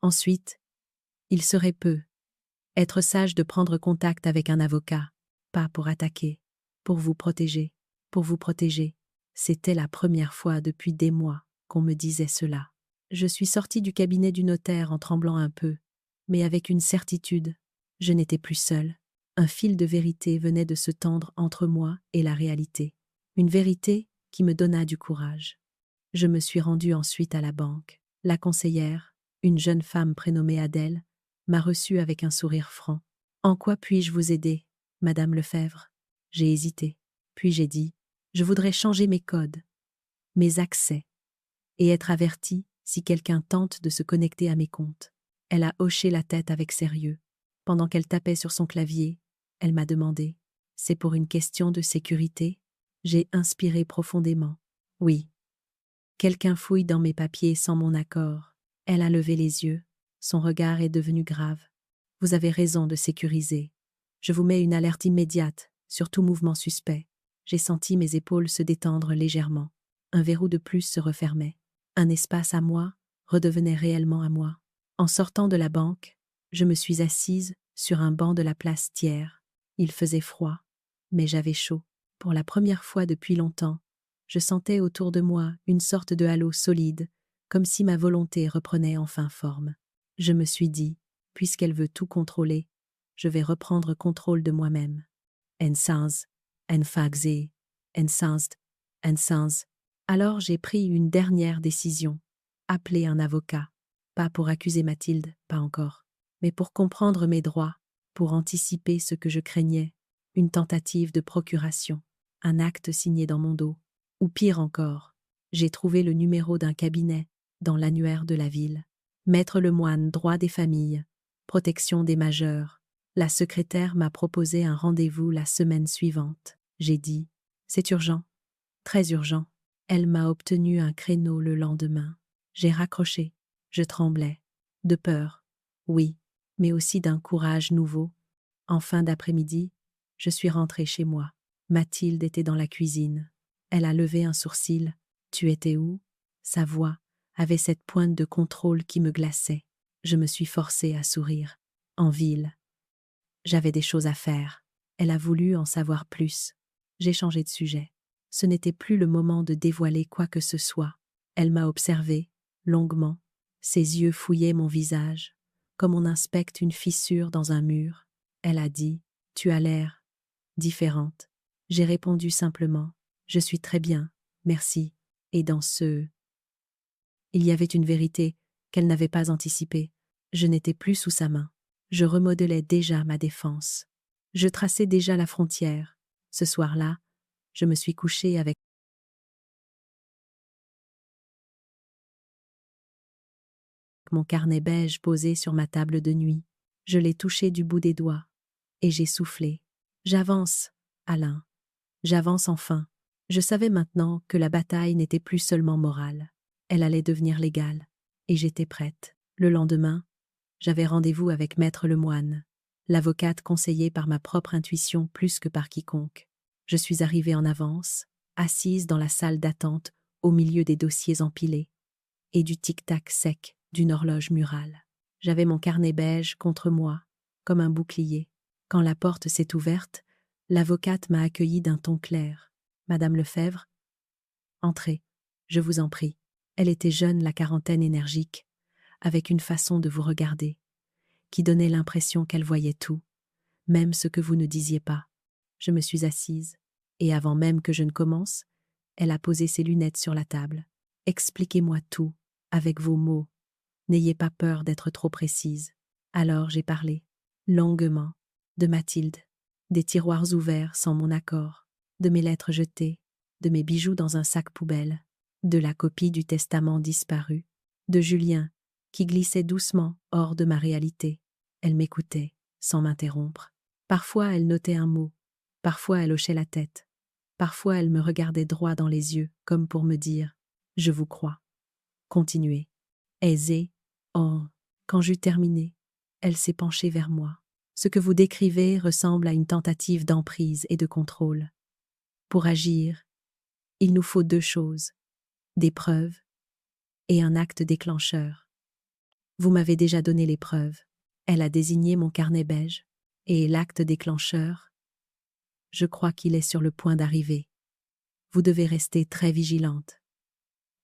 Ensuite, il serait peu. Être sage de prendre contact avec un avocat, pas pour attaquer, pour vous protéger, pour vous protéger. C'était la première fois depuis des mois qu'on me disait cela. Je suis sortie du cabinet du notaire en tremblant un peu, mais avec une certitude, je n'étais plus seule. Un fil de vérité venait de se tendre entre moi et la réalité. Une vérité qui me donna du courage. Je me suis rendue ensuite à la banque. La conseillère, une jeune femme prénommée Adèle, m'a reçue avec un sourire franc. « En quoi puis-je vous aider, Madame Lefebvre ?» J'ai hésité, puis j'ai dit « Je voudrais changer mes codes, mes accès, et être avertie si quelqu'un tente de se connecter à mes comptes. » Elle a hoché la tête avec sérieux. Pendant qu'elle tapait sur son clavier, elle m'a demandé « C'est pour une question de sécurité ?» J'ai inspiré profondément. « Oui. » Quelqu'un fouille dans mes papiers sans mon accord. Elle a levé les yeux. Son regard est devenu grave. Vous avez raison de sécuriser. Je vous mets une alerte immédiate sur tout mouvement suspect. J'ai senti mes épaules se détendre légèrement. Un verrou de plus se refermait. Un espace à moi redevenait réellement à moi. En sortant de la banque, je me suis assise sur un banc de la place Thiers. Il faisait froid, mais j'avais chaud. Pour la première fois depuis longtemps, je sentais autour de moi une sorte de halo solide, comme si ma volonté reprenait enfin forme. Je me suis dit, puisqu'elle veut tout contrôler, je vais reprendre contrôle de moi-même. En sens, en faxe, en sens, en sens. Alors j'ai pris une dernière décision, appeler un avocat, pas pour accuser Mathilde, pas encore, mais pour comprendre mes droits, pour anticiper ce que je craignais, une tentative de procuration, un acte signé dans mon dos. Ou pire encore, j'ai trouvé le numéro d'un cabinet dans l'annuaire de la ville. Maître Lemoine, droit des familles, protection des majeurs. La secrétaire m'a proposé un rendez-vous la semaine suivante. J'ai dit « C'est urgent, très urgent ». Elle m'a obtenu un créneau le lendemain. J'ai raccroché, je tremblais, de peur, oui, mais aussi d'un courage nouveau. En fin d'après-midi, je suis rentrée chez moi. Mathilde était dans la cuisine. Elle a levé un sourcil. « Tu étais où ?» Sa voix avait cette pointe de contrôle qui me glaçait. Je me suis forcée à sourire. En ville. J'avais des choses à faire. Elle a voulu en savoir plus. J'ai changé de sujet. Ce n'était plus le moment de dévoiler quoi que ce soit. Elle m'a observé, longuement. Ses yeux fouillaient mon visage, comme on inspecte une fissure dans un mur. Elle a dit « Tu as l'air différente ». J'ai répondu simplement « Je suis très bien, merci ». Et dans ce il y avait une vérité qu'elle n'avait pas anticipée. Je n'étais plus sous sa main. Je remodelais déjà ma défense. Je traçais déjà la frontière. Ce soir-là, je me suis couchée avec mon carnet beige posé sur ma table de nuit. Je l'ai touché du bout des doigts. Et j'ai soufflé. J'avance, Alain. J'avance enfin. Je savais maintenant que la bataille n'était plus seulement morale. Elle allait devenir légale. Et j'étais prête. Le lendemain, j'avais rendez-vous avec Maître Lemoine, l'avocate conseillée par ma propre intuition plus que par quiconque. Je suis arrivée en avance, assise dans la salle d'attente au milieu des dossiers empilés et du tic-tac sec d'une horloge murale. J'avais mon carnet beige contre moi, comme un bouclier. Quand la porte s'est ouverte, l'avocate m'a accueillie d'un ton clair. « Madame Lefebvre, entrez, je vous en prie. » Elle était jeune, la quarantaine énergique, avec une façon de vous regarder, qui donnait l'impression qu'elle voyait tout, même ce que vous ne disiez pas. Je me suis assise, et avant même que je ne commence, elle a posé ses lunettes sur la table. « Expliquez-moi tout, avec vos mots. N'ayez pas peur d'être trop précise. » Alors j'ai parlé, longuement, de Mathilde, des tiroirs ouverts sans mon accord, de mes lettres jetées, de mes bijoux dans un sac poubelle, de la copie du testament disparu, de Julien, qui glissait doucement hors de ma réalité. Elle m'écoutait, sans m'interrompre. Parfois elle notait un mot, parfois elle hochait la tête, parfois elle me regardait droit dans les yeux, comme pour me dire « Je vous crois. Continuez. » Aisée, oh, quand j'eus terminé, elle s'est penchée vers moi. « Ce que vous décrivez ressemble à une tentative d'emprise et de contrôle. Pour agir, il nous faut 2 choses, des preuves et un acte déclencheur. Vous m'avez déjà donné les preuves. Elle a désigné mon carnet beige. Et l'acte déclencheur, je crois qu'il est sur le point d'arriver. Vous devez rester très vigilante.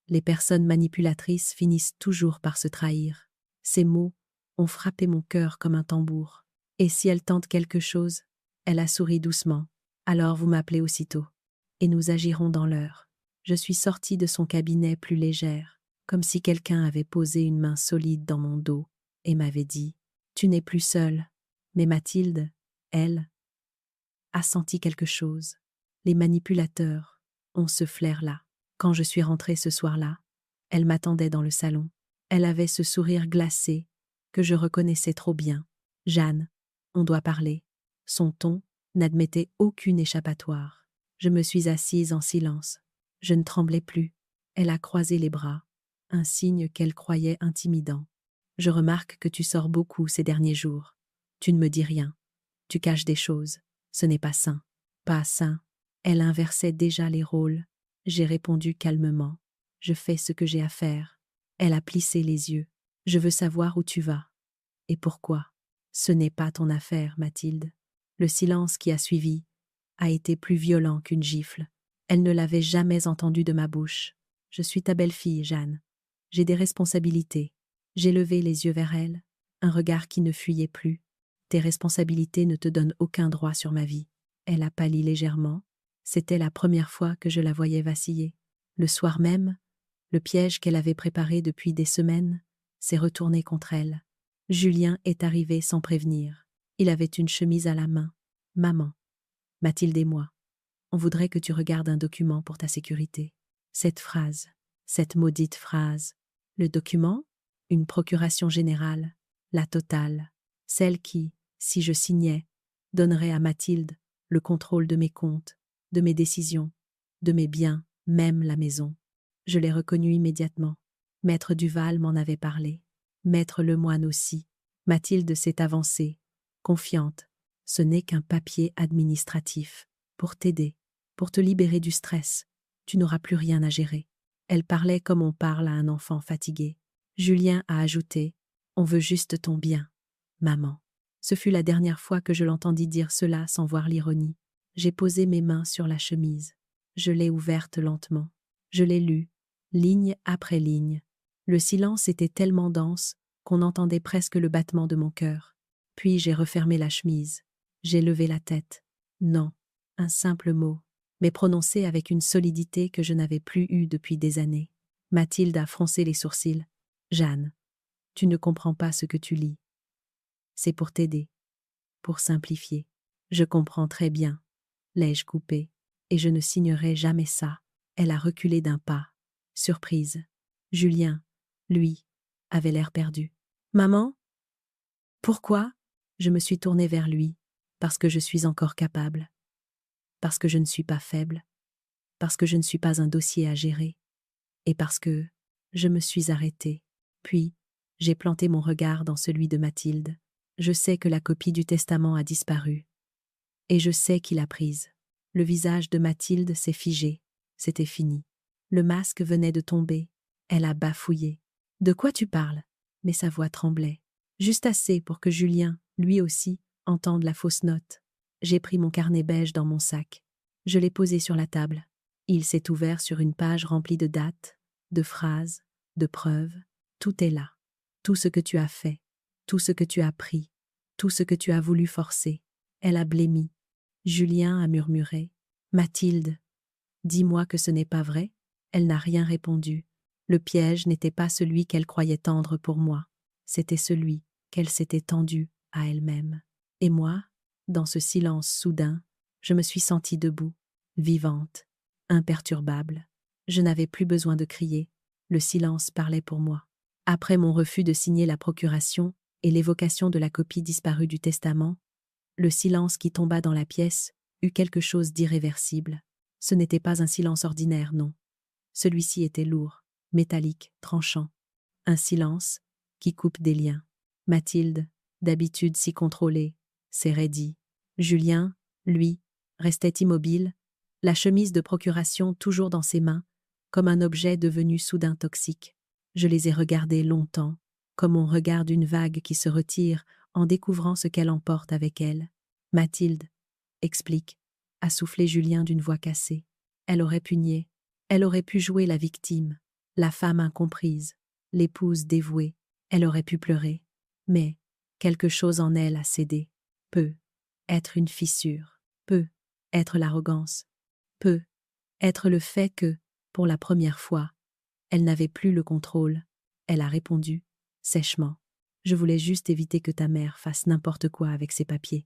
Les personnes manipulatrices finissent toujours par se trahir. Ces mots ont frappé mon cœur comme un tambour. Et si elle tente quelque chose, elle a souri doucement. Alors vous m'appelez aussitôt. Et nous agirons dans l'heure. Je suis sortie de son cabinet plus légère, comme si quelqu'un avait posé une main solide dans mon dos et m'avait dit « Tu n'es plus seule ». Mais Mathilde, elle, a senti quelque chose. Les manipulateurs ont ce flair-là. Quand je suis rentrée ce soir-là, elle m'attendait dans le salon. Elle avait ce sourire glacé que je reconnaissais trop bien. « Jeanne, on doit parler ». Son ton n'admettait aucune échappatoire. Je me suis assise en silence. Je ne tremblais plus. Elle a croisé les bras, un signe qu'elle croyait intimidant. « Je remarque que tu sors beaucoup ces derniers jours. Tu ne me dis rien. Tu caches des choses. Ce n'est pas sain. » Pas sain. Elle inversait déjà les rôles. J'ai répondu calmement. « Je fais ce que j'ai à faire. » Elle a plissé les yeux. « Je veux savoir où tu vas. Et pourquoi ? » « Ce n'est pas ton affaire, Mathilde. » Le silence qui a suivi a été plus violent qu'une gifle. Elle ne l'avait jamais entendu de ma bouche. « Je suis ta belle-fille, Jeanne. J'ai des responsabilités. » J'ai levé les yeux vers elle, un regard qui ne fuyait plus. « Tes responsabilités ne te donnent aucun droit sur ma vie. » Elle a pâli légèrement. C'était la première fois que je la voyais vaciller. Le soir même, le piège qu'elle avait préparé depuis des semaines s'est retourné contre elle. Julien est arrivé sans prévenir. Il avait une chemise à la main. « Maman, Mathilde et moi, on voudrait que tu regardes un document pour ta sécurité. » Cette phrase, cette maudite phrase. Le document ? Une procuration générale, la totale, celle qui, si je signais, donnerait à Mathilde le contrôle de mes comptes, de mes décisions, de mes biens, même la maison. Je l'ai reconnue immédiatement. Maître Duval m'en avait parlé. Maître Lemoine aussi. Mathilde s'est avancée, confiante. Ce n'est qu'un papier administratif. Pour t'aider, pour te libérer du stress. Tu n'auras plus rien à gérer. Elle parlait comme on parle à un enfant fatigué. Julien a ajouté « On veut juste ton bien, maman ». Ce fut la dernière fois que je l'entendis dire cela sans voir l'ironie. J'ai posé mes mains sur la chemise. Je l'ai ouverte lentement. Je l'ai lue, ligne après ligne. Le silence était tellement dense qu'on entendait presque le battement de mon cœur. Puis j'ai refermé la chemise. J'ai levé la tête. Non, un simple mot, mais prononcé avec une solidité que je n'avais plus eue depuis des années. Mathilde a froncé les sourcils. « Jeanne, tu ne comprends pas ce que tu lis. C'est pour t'aider, pour simplifier. Je comprends très bien, l'ai-je coupé, et je ne signerai jamais ça. » Elle a reculé d'un pas, surprise. Julien, lui, avait l'air perdu. « Maman ? Pourquoi ?» Je me suis tournée vers lui, parce que je suis encore capable, parce que je ne suis pas faible, parce que je ne suis pas un dossier à gérer, et parce que je me suis arrêtée. Puis, j'ai planté mon regard dans celui de Mathilde. Je sais que la copie du testament a disparu. Et je sais qui l'a prise. Le visage de Mathilde s'est figé. C'était fini. Le masque venait de tomber. Elle a bafouillé. « De quoi tu parles ?» Mais sa voix tremblait. Juste assez pour que Julien, lui aussi, entende la fausse note. J'ai pris mon carnet beige dans mon sac. Je l'ai posé sur la table. Il s'est ouvert sur une page remplie de dates, de phrases, de preuves. Tout est là. Tout ce que tu as fait, tout ce que tu as pris, tout ce que tu as voulu forcer. Elle a blêmi. Julien a murmuré. « Mathilde, dis-moi que ce n'est pas vrai ?» Elle n'a rien répondu. Le piège n'était pas celui qu'elle croyait tendre pour moi. C'était celui qu'elle s'était tendu à elle-même. Et moi, dans ce silence soudain, je me suis sentie debout, vivante, imperturbable. Je n'avais plus besoin de crier. Le silence parlait pour moi. Après mon refus de signer la procuration et l'évocation de la copie disparue du testament, le silence qui tomba dans la pièce eut quelque chose d'irréversible. Ce n'était pas un silence ordinaire, non. Celui-ci était lourd, métallique, tranchant. Un silence qui coupe des liens. Mathilde, d'habitude si contrôlée, s'est raidie. Julien, lui, restait immobile, la chemise de procuration toujours dans ses mains, comme un objet devenu soudain toxique. Je les ai regardés longtemps, comme on regarde une vague qui se retire en découvrant ce qu'elle emporte avec elle. Mathilde, explique, a soufflé Julien d'une voix cassée. Elle aurait pu nier, elle aurait pu jouer la victime, la femme incomprise, l'épouse dévouée, elle aurait pu pleurer. Mais quelque chose en elle a cédé. Peut être une fissure, peut être l'arrogance, peut être le fait que, pour la première fois, elle n'avait plus le contrôle. Elle a répondu, sèchement. Je voulais juste éviter que ta mère fasse n'importe quoi avec ses papiers.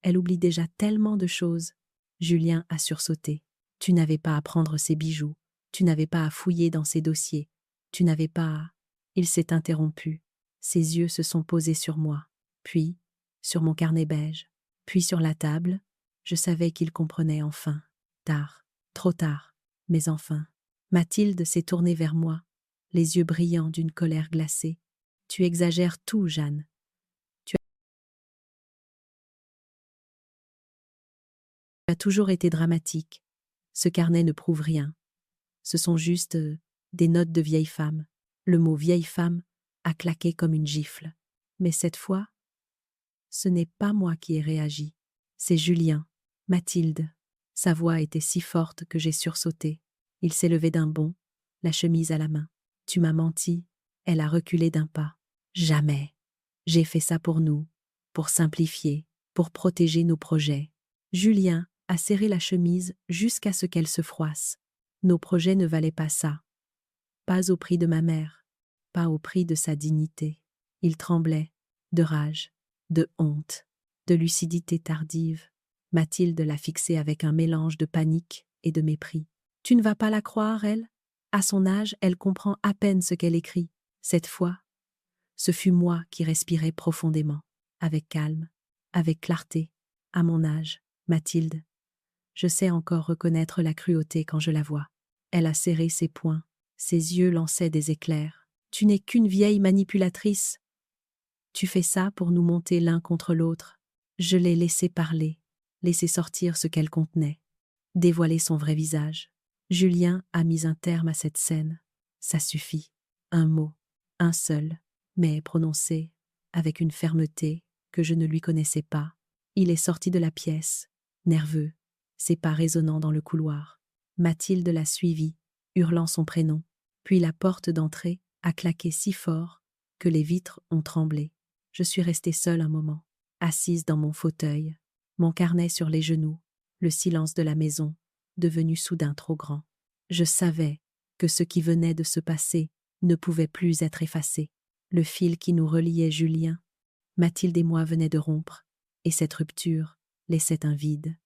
Elle oublie déjà tellement de choses. Julien a sursauté. Tu n'avais pas à prendre ses bijoux. Tu n'avais pas à fouiller dans ses dossiers. Tu n'avais pas à... Il s'est interrompu. Ses yeux se sont posés sur moi. Puis, sur mon carnet beige. Puis sur la table. Je savais qu'il comprenait enfin. Tard. Trop tard. Mais enfin. Mathilde s'est tournée vers moi, les yeux brillants d'une colère glacée. Tu exagères tout, Jeanne. Tu as toujours été dramatique. Ce carnet ne prouve rien. Ce sont juste des notes de vieille femme. Le mot vieille femme a claqué comme une gifle. Mais cette fois, ce n'est pas moi qui ai réagi. C'est Julien, Mathilde. Sa voix était si forte que j'ai sursauté. Il s'est levé d'un bond, la chemise à la main. Tu m'as menti. Elle a reculé d'un pas. Jamais. J'ai fait ça pour nous, pour simplifier, pour protéger nos projets. Julien a serré la chemise jusqu'à ce qu'elle se froisse. Nos projets ne valaient pas ça. Pas au prix de ma mère, pas au prix de sa dignité. Il tremblait, de rage, de honte, de lucidité tardive. Mathilde l'a fixé avec un mélange de panique et de mépris. Tu ne vas pas la croire, elle? À son âge, elle comprend à peine ce qu'elle écrit. Cette fois, ce fut moi qui respirais profondément, avec calme, avec clarté. À mon âge, Mathilde, je sais encore reconnaître la cruauté quand je la vois. Elle a serré ses poings, ses yeux lançaient des éclairs. Tu n'es qu'une vieille manipulatrice. Tu fais ça pour nous monter l'un contre l'autre. Je l'ai laissé parler, laisser sortir ce qu'elle contenait, dévoiler son vrai visage. Julien a mis un terme à cette scène. Ça suffit. Un mot, un seul, mais prononcé avec une fermeté que je ne lui connaissais pas. Il est sorti de la pièce, nerveux, ses pas résonnant dans le couloir. Mathilde l'a suivi, hurlant son prénom, puis la porte d'entrée a claqué si fort que les vitres ont tremblé. Je suis restée seule un moment, assise dans mon fauteuil, mon carnet sur les genoux, le silence de la maison, devenu soudain trop grand. Je savais que ce qui venait de se passer ne pouvait plus être effacé. Le fil qui nous reliait Julien, Mathilde et moi venait de rompre, et cette rupture laissait un vide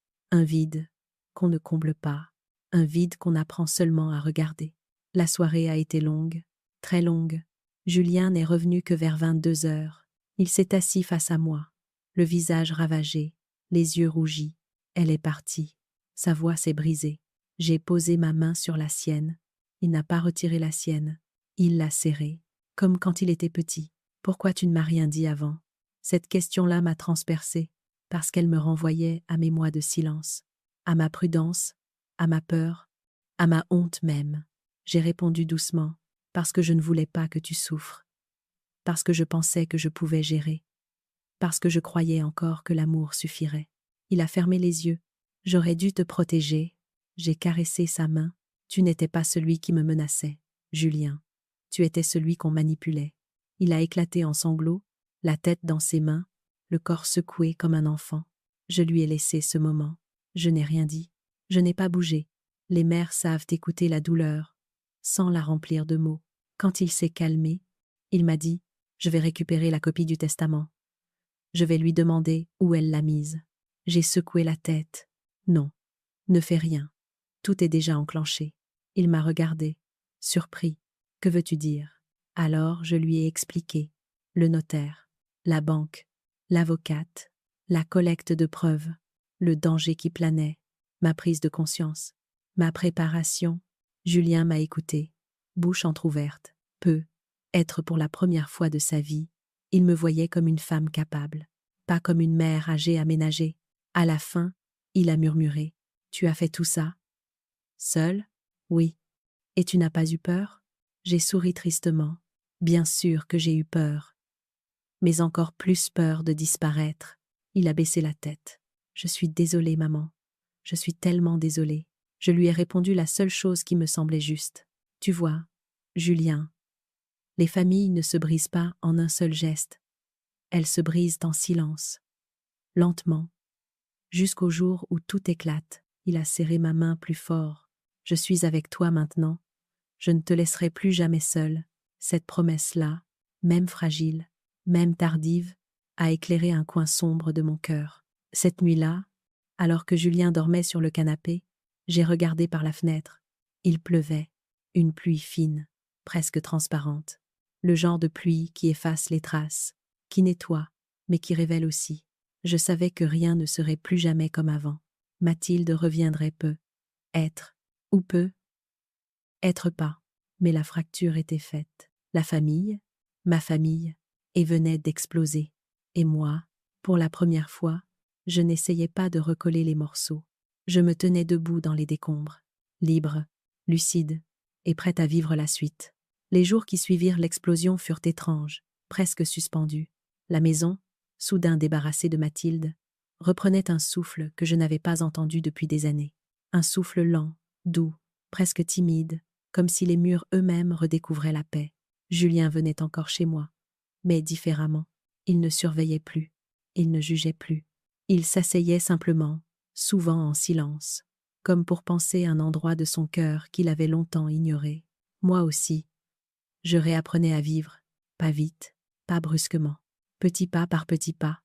qu'on ne comble pas, un vide qu'on apprend seulement à regarder. La soirée a été longue, très longue. Julien n'est revenu que vers 22 heures. Il s'est assis face à moi, le visage ravagé, les yeux rougis. Elle est partie. Sa voix s'est brisée. J'ai posé ma main sur la sienne. Il n'a pas retiré la sienne. Il l'a serrée, comme quand il était petit. Pourquoi tu ne m'as rien dit avant? Cette question-là m'a transpercée, parce qu'elle me renvoyait à mes mois de silence, à ma prudence, à ma peur, à ma honte même. J'ai répondu doucement, parce que je ne voulais pas que tu souffres, parce que je pensais que je pouvais gérer, parce que je croyais encore que l'amour suffirait. Il a fermé les yeux. J'aurais dû te protéger. J'ai caressé sa main. Tu n'étais pas celui qui me menaçait, Julien. Tu étais celui qu'on manipulait. Il a éclaté en sanglots, la tête dans ses mains, le corps secoué comme un enfant. Je lui ai laissé ce moment. Je n'ai rien dit. Je n'ai pas bougé. Les mères savent écouter la douleur, sans la remplir de mots. Quand il s'est calmé, il m'a dit « Je vais récupérer la copie du testament. Je vais lui demander où elle l'a mise. » J'ai secoué la tête. Non, ne fais rien. Tout est déjà enclenché. Il m'a regardé, surpris. Que veux-tu dire? Alors je lui ai expliqué. Le notaire, la banque, l'avocate, la collecte de preuves, le danger qui planait, ma prise de conscience, ma préparation. Julien m'a écouté, bouche entr'ouverte. Peu, être pour la première fois de sa vie, il me voyait comme une femme capable, pas comme une mère âgée à ménager. À la fin, il a murmuré. Tu as fait tout ça? Seul? Oui. Et tu n'as pas eu peur? J'ai souri tristement. Bien sûr que j'ai eu peur. Mais encore plus peur de disparaître. Il a baissé la tête. Je suis désolée, maman. Je suis tellement désolée. Je lui ai répondu la seule chose qui me semblait juste. Tu vois, Julien, les familles ne se brisent pas en un seul geste. Elles se brisent en silence, lentement, jusqu'au jour où tout éclate. Il a serré ma main plus fort. Je suis avec toi maintenant. Je ne te laisserai plus jamais seule. Cette promesse-là, même fragile, même tardive, a éclairé un coin sombre de mon cœur. Cette nuit-là, alors que Julien dormait sur le canapé, j'ai regardé par la fenêtre. Il pleuvait, une pluie fine, presque transparente. Le genre de pluie qui efface les traces, qui nettoie, mais qui révèle aussi. Je savais que rien ne serait plus jamais comme avant. Mathilde reviendrait peu. Être, ou peu, être pas. Mais la fracture était faite. La famille, ma famille, et venait d'exploser. Et moi, pour la première fois, je n'essayais pas de recoller les morceaux. Je me tenais debout dans les décombres, libre, lucide, et prête à vivre la suite. Les jours qui suivirent l'explosion furent étranges, presque suspendus. La maison, soudain débarrassée de Mathilde, reprenait un souffle que je n'avais pas entendu depuis des années. Un souffle lent, doux, presque timide, comme si les murs eux-mêmes redécouvraient la paix. Julien venait encore chez moi, mais différemment. Il ne surveillait plus, il ne jugeait plus. Il s'asseyait simplement, souvent en silence, comme pour penser un endroit de son cœur qu'il avait longtemps ignoré. Moi aussi, je réapprenais à vivre, pas vite, pas brusquement, petit pas par petit pas,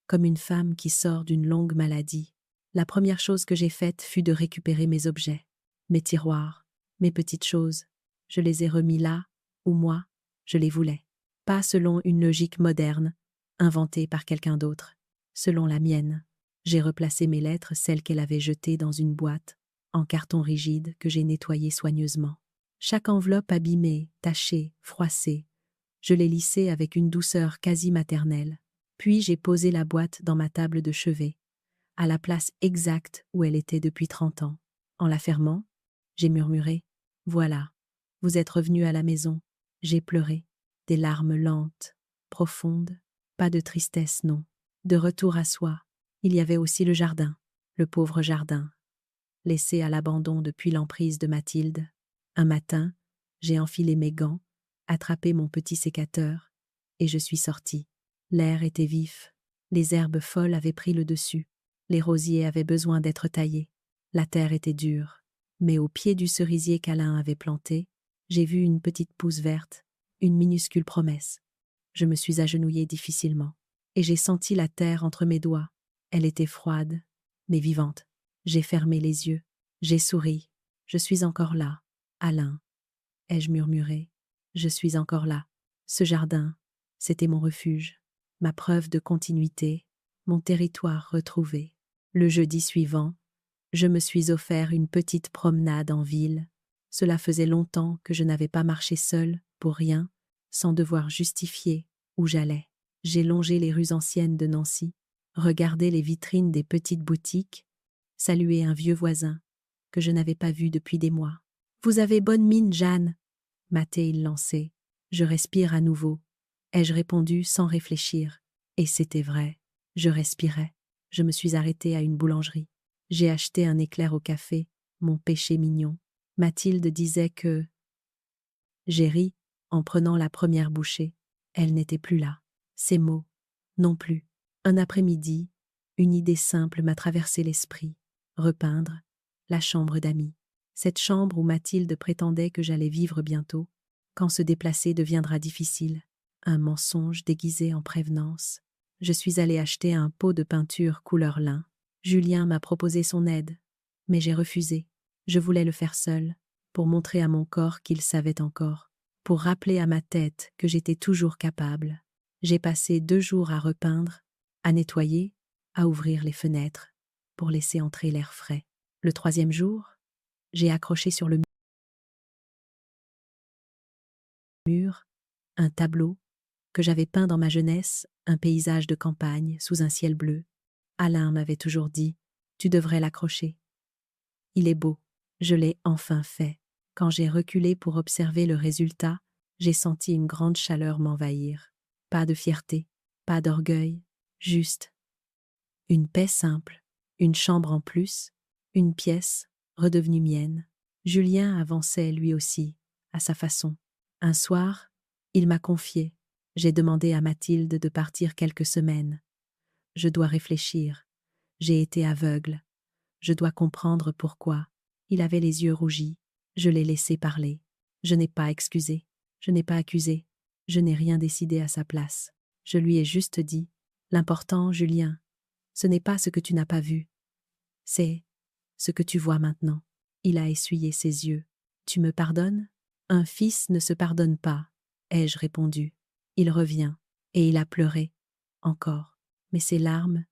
comme une femme qui sort d'une longue maladie. La première chose que j'ai faite fut de récupérer mes objets, mes tiroirs, mes petites choses. Je les ai remis là, où moi, je les voulais. Pas selon une logique moderne, inventée par quelqu'un d'autre, selon la mienne. J'ai replacé mes lettres, celles qu'elle avait jetées dans une boîte, en carton rigide que j'ai nettoyé soigneusement. Chaque enveloppe abîmée, tachée, froissée, je l'ai lissée avec une douceur quasi maternelle. Puis j'ai posé la boîte dans ma table de chevet, à la place exacte où elle était depuis 30 ans. En la fermant, j'ai murmuré « Voilà, vous êtes revenu à la maison ». J'ai pleuré, des larmes lentes, profondes, pas de tristesse, non. De retour à soi, il y avait aussi le jardin, le pauvre jardin, laissé à l'abandon depuis l'emprise de Mathilde. Un matin, j'ai enfilé mes gants, attrapé mon petit sécateur, et je suis sortie. L'air était vif, les herbes folles avaient pris le dessus, les rosiers avaient besoin d'être taillés, la terre était dure, mais au pied du cerisier qu'Alain avait planté, j'ai vu une petite pousse verte, une minuscule promesse. Je me suis agenouillée difficilement, et j'ai senti la terre entre mes doigts. Elle était froide, mais vivante. J'ai fermé les yeux, j'ai souri. Je suis encore là, Alain. Ai-je murmuré. Je suis encore là. Ce jardin, c'était mon refuge, ma preuve de continuité, mon territoire retrouvé. Le jeudi suivant, je me suis offert une petite promenade en ville. Cela faisait longtemps que je n'avais pas marché seul, pour rien, sans devoir justifier où j'allais. J'ai longé les rues anciennes de Nancy, regardé les vitrines des petites boutiques, salué un vieux voisin que je n'avais pas vu depuis des mois. « Vous avez bonne mine, Jeanne !» m'a-t-il lancé. Je respire à nouveau. Ai-je répondu sans réfléchir. Et c'était vrai. Je respirais. Je me suis arrêtée à une boulangerie. J'ai acheté un éclair au café, mon péché mignon. Mathilde disait que... J'ai ri en prenant la première bouchée. Elle n'était plus là. Ces mots, non plus. Un après-midi, une idée simple m'a traversé l'esprit. Repeindre la chambre d'amis. Cette chambre où Mathilde prétendait que j'allais vivre bientôt, quand se déplacer deviendra difficile. Un mensonge déguisé en prévenance. Je suis allée acheter un pot de peinture couleur lin. Julien m'a proposé son aide, mais j'ai refusé. Je voulais le faire seul, pour montrer à mon corps qu'il savait encore, pour rappeler à ma tête que j'étais toujours capable. J'ai passé 2 jours à repeindre, à nettoyer, à ouvrir les fenêtres, pour laisser entrer l'air frais. Le 3e jour, j'ai accroché sur le mur un tableau que j'avais peint dans ma jeunesse, un paysage de campagne sous un ciel bleu. Alain m'avait toujours dit « Tu devrais l'accrocher ». Il est beau. Je l'ai enfin fait. Quand j'ai reculé pour observer le résultat, j'ai senti une grande chaleur m'envahir. Pas de fierté, pas d'orgueil, juste une paix simple, une chambre en plus, une pièce redevenue mienne. Julien avançait lui aussi, à sa façon. Un soir, il m'a confié. J'ai demandé à Mathilde de partir quelques semaines. Je dois réfléchir. J'ai été aveugle. Je dois comprendre pourquoi. Il avait les yeux rougis. Je l'ai laissé parler. Je n'ai pas excusé. Je n'ai pas accusé. Je n'ai rien décidé à sa place. Je lui ai juste dit: l'important, Julien, ce n'est pas ce que tu n'as pas vu. C'est ce que tu vois maintenant. Il a essuyé ses yeux. Tu me pardonnes? Un fils ne se pardonne pas, ai-je répondu. Il revient, et il a pleuré. Encore. Mais ses larmes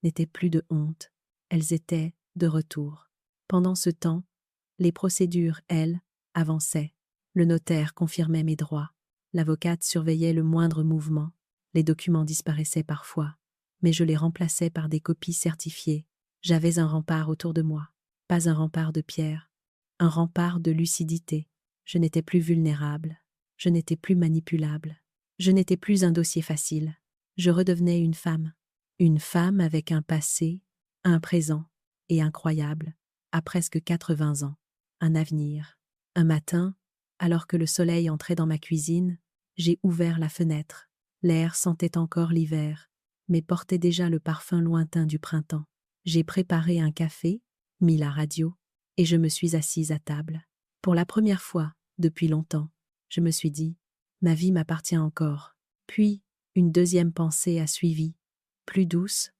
n'étaient plus de honte. Elles étaient de retour. Pendant ce temps, les procédures, elles, avançaient. Le notaire confirmait mes droits. L'avocate surveillait le moindre mouvement. Les documents disparaissaient parfois, mais je les remplaçais par des copies certifiées. J'avais un rempart autour de moi. Pas un rempart de pierre, un rempart de lucidité. Je n'étais plus vulnérable. Je n'étais plus manipulable. Je n'étais plus un dossier facile. Je redevenais une femme. Une femme avec un passé, un présent et incroyable, à presque 80 ans. Un avenir. Un matin, alors que le soleil entrait dans ma cuisine, j'ai ouvert la fenêtre. L'air sentait encore l'hiver, mais portait déjà le parfum lointain du printemps. J'ai préparé un café, mis la radio, et je me suis assise à table. Pour la première fois, depuis longtemps, je me suis dit: ma vie m'appartient encore. Puis, une deuxième pensée a suivi, plus douce,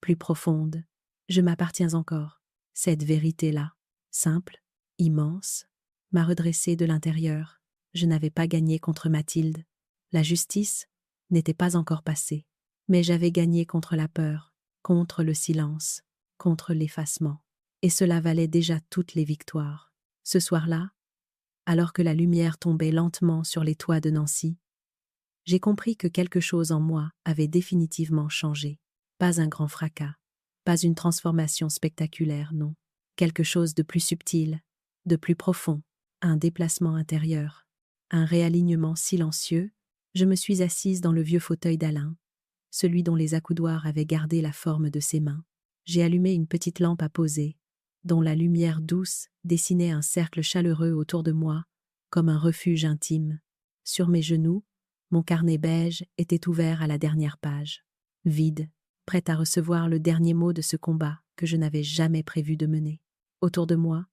plus profonde. Je m'appartiens encore. Cette vérité-là, simple, immense, m'a redressée de l'intérieur. Je n'avais pas gagné contre Mathilde. La justice n'était pas encore passée. Mais j'avais gagné contre la peur, contre le silence, contre l'effacement. Et cela valait déjà toutes les victoires. Ce soir-là, alors que la lumière tombait lentement sur les toits de Nancy, j'ai compris que quelque chose en moi avait définitivement changé. Pas un grand fracas, pas une transformation spectaculaire, non. Quelque chose de plus subtil, de plus profond, un déplacement intérieur, un réalignement silencieux. Je me suis assise dans le vieux fauteuil d'Alain, celui dont les accoudoirs avaient gardé la forme de ses mains. J'ai allumé une petite lampe à poser, dont la lumière douce dessinait un cercle chaleureux autour de moi, comme un refuge intime. Sur mes genoux, mon carnet beige était ouvert à la dernière page, vide, prêt à recevoir le dernier mot de ce combat que je n'avais jamais prévu de mener. Autour de moi,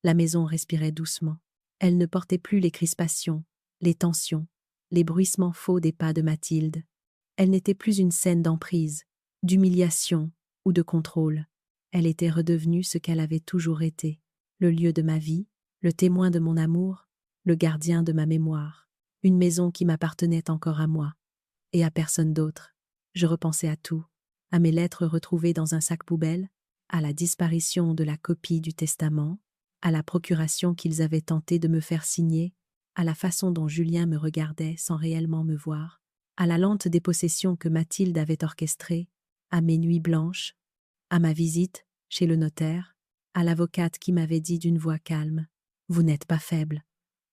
la maison respirait doucement. Elle ne portait plus les crispations, les tensions, les bruissements faux des pas de Mathilde. Elle n'était plus une scène d'emprise, d'humiliation ou de contrôle. Elle était redevenue ce qu'elle avait toujours été, le lieu de ma vie, le témoin de mon amour, le gardien de ma mémoire, une maison qui m'appartenait encore à moi, et à personne d'autre. Je repensais à tout, à mes lettres retrouvées dans un sac poubelle, à la disparition de la copie du testament, à la procuration qu'ils avaient tenté de me faire signer, à la façon dont Julien me regardait sans réellement me voir, à la lente dépossession que Mathilde avait orchestrée, à mes nuits blanches, à ma visite chez le notaire, à l'avocate qui m'avait dit d'une voix calme: « Vous n'êtes pas faible.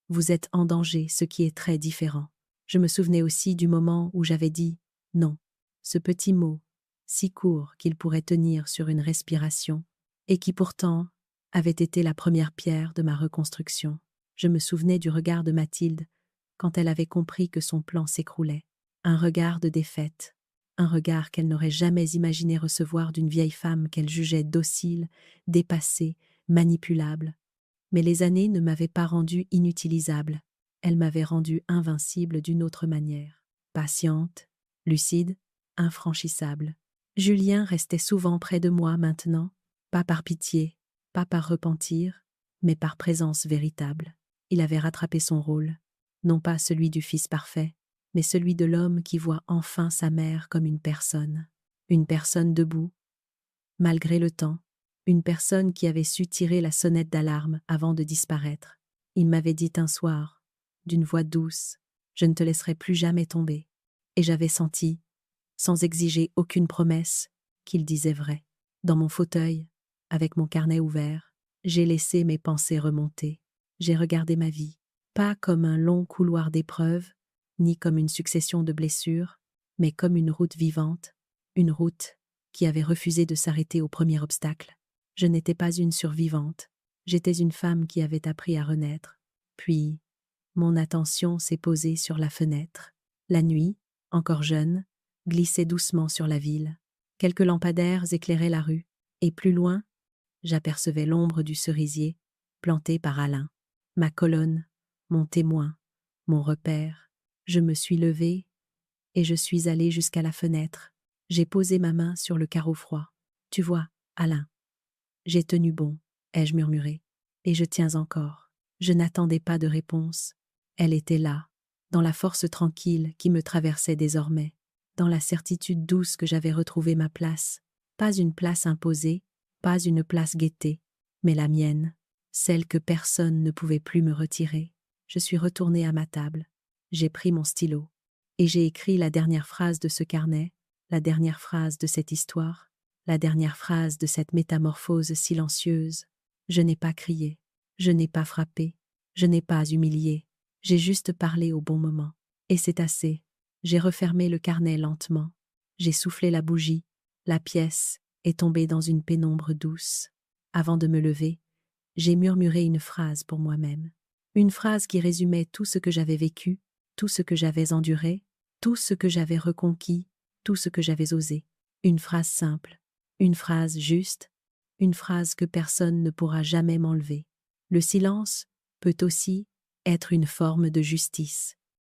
Vous êtes en danger, ce qui est très différent. » Je me souvenais aussi du moment où j'avais dit « non », ce petit mot, si court qu'il pourrait tenir sur une respiration, et qui pourtant avait été la première pierre de ma reconstruction. Je me souvenais du regard de Mathilde quand elle avait compris que son plan s'écroulait. Un regard de défaite, un regard qu'elle n'aurait jamais imaginé recevoir d'une vieille femme qu'elle jugeait docile, dépassée, manipulable. Mais les années ne m'avaient pas rendue inutilisable. Elles m'avaient rendue invincible d'une autre manière. Patiente, lucide, infranchissable. Julien restait souvent près de moi maintenant, pas par pitié, pas par repentir, mais par présence véritable. Il avait rattrapé son rôle, non pas celui du fils parfait, mais celui de l'homme qui voit enfin sa mère comme une personne debout, malgré le temps, une personne qui avait su tirer la sonnette d'alarme avant de disparaître. Il m'avait dit un soir, d'une voix douce: « Je ne te laisserai plus jamais tomber. » Et j'avais senti, sans exiger aucune promesse, qu'il disait vrai. Dans mon fauteuil, avec mon carnet ouvert, J'ai laissé mes pensées remonter. J'ai regardé ma vie, pas comme un long couloir d'épreuves, ni comme une succession de blessures, mais comme une route vivante, une route qui avait refusé de s'arrêter au premier obstacle. Je n'étais pas une survivante, j'étais une femme qui avait appris à renaître. Puis, mon attention s'est posée sur la fenêtre. La nuit, encore jeune, glissait doucement sur la ville. Quelques lampadaires éclairaient la rue, et plus loin, j'apercevais l'ombre du cerisier, planté par Alain. Ma colonne, mon témoin, mon repère. Je me suis levée, et je suis allée jusqu'à la fenêtre. J'ai posé ma main sur le carreau froid. Tu vois, Alain. J'ai tenu bon, ai-je murmuré. Et je tiens encore. Je n'attendais pas de réponse. Elle était là, dans la force tranquille qui me traversait désormais, dans la certitude douce que j'avais retrouvé ma place. Pas une place imposée, pas une place guettée, mais la mienne, celle que personne ne pouvait plus me retirer. Je suis retournée à ma table. J'ai pris mon stylo. Et j'ai écrit la dernière phrase de ce carnet, la dernière phrase de cette histoire, la dernière phrase de cette métamorphose silencieuse. Je n'ai pas crié, je n'ai pas frappé, je n'ai pas humilié, j'ai juste parlé au bon moment. Et c'est assez. J'ai refermé le carnet lentement. J'ai soufflé la bougie. La pièce est tombée dans une pénombre douce. Avant de me lever, j'ai murmuré une phrase pour moi-même. Une phrase qui résumait tout ce que j'avais vécu, tout ce que j'avais enduré, tout ce que j'avais reconquis, tout ce que j'avais osé. Une phrase simple, une phrase juste, une phrase que personne ne pourra jamais m'enlever. Le silence peut aussi être une forme de justice.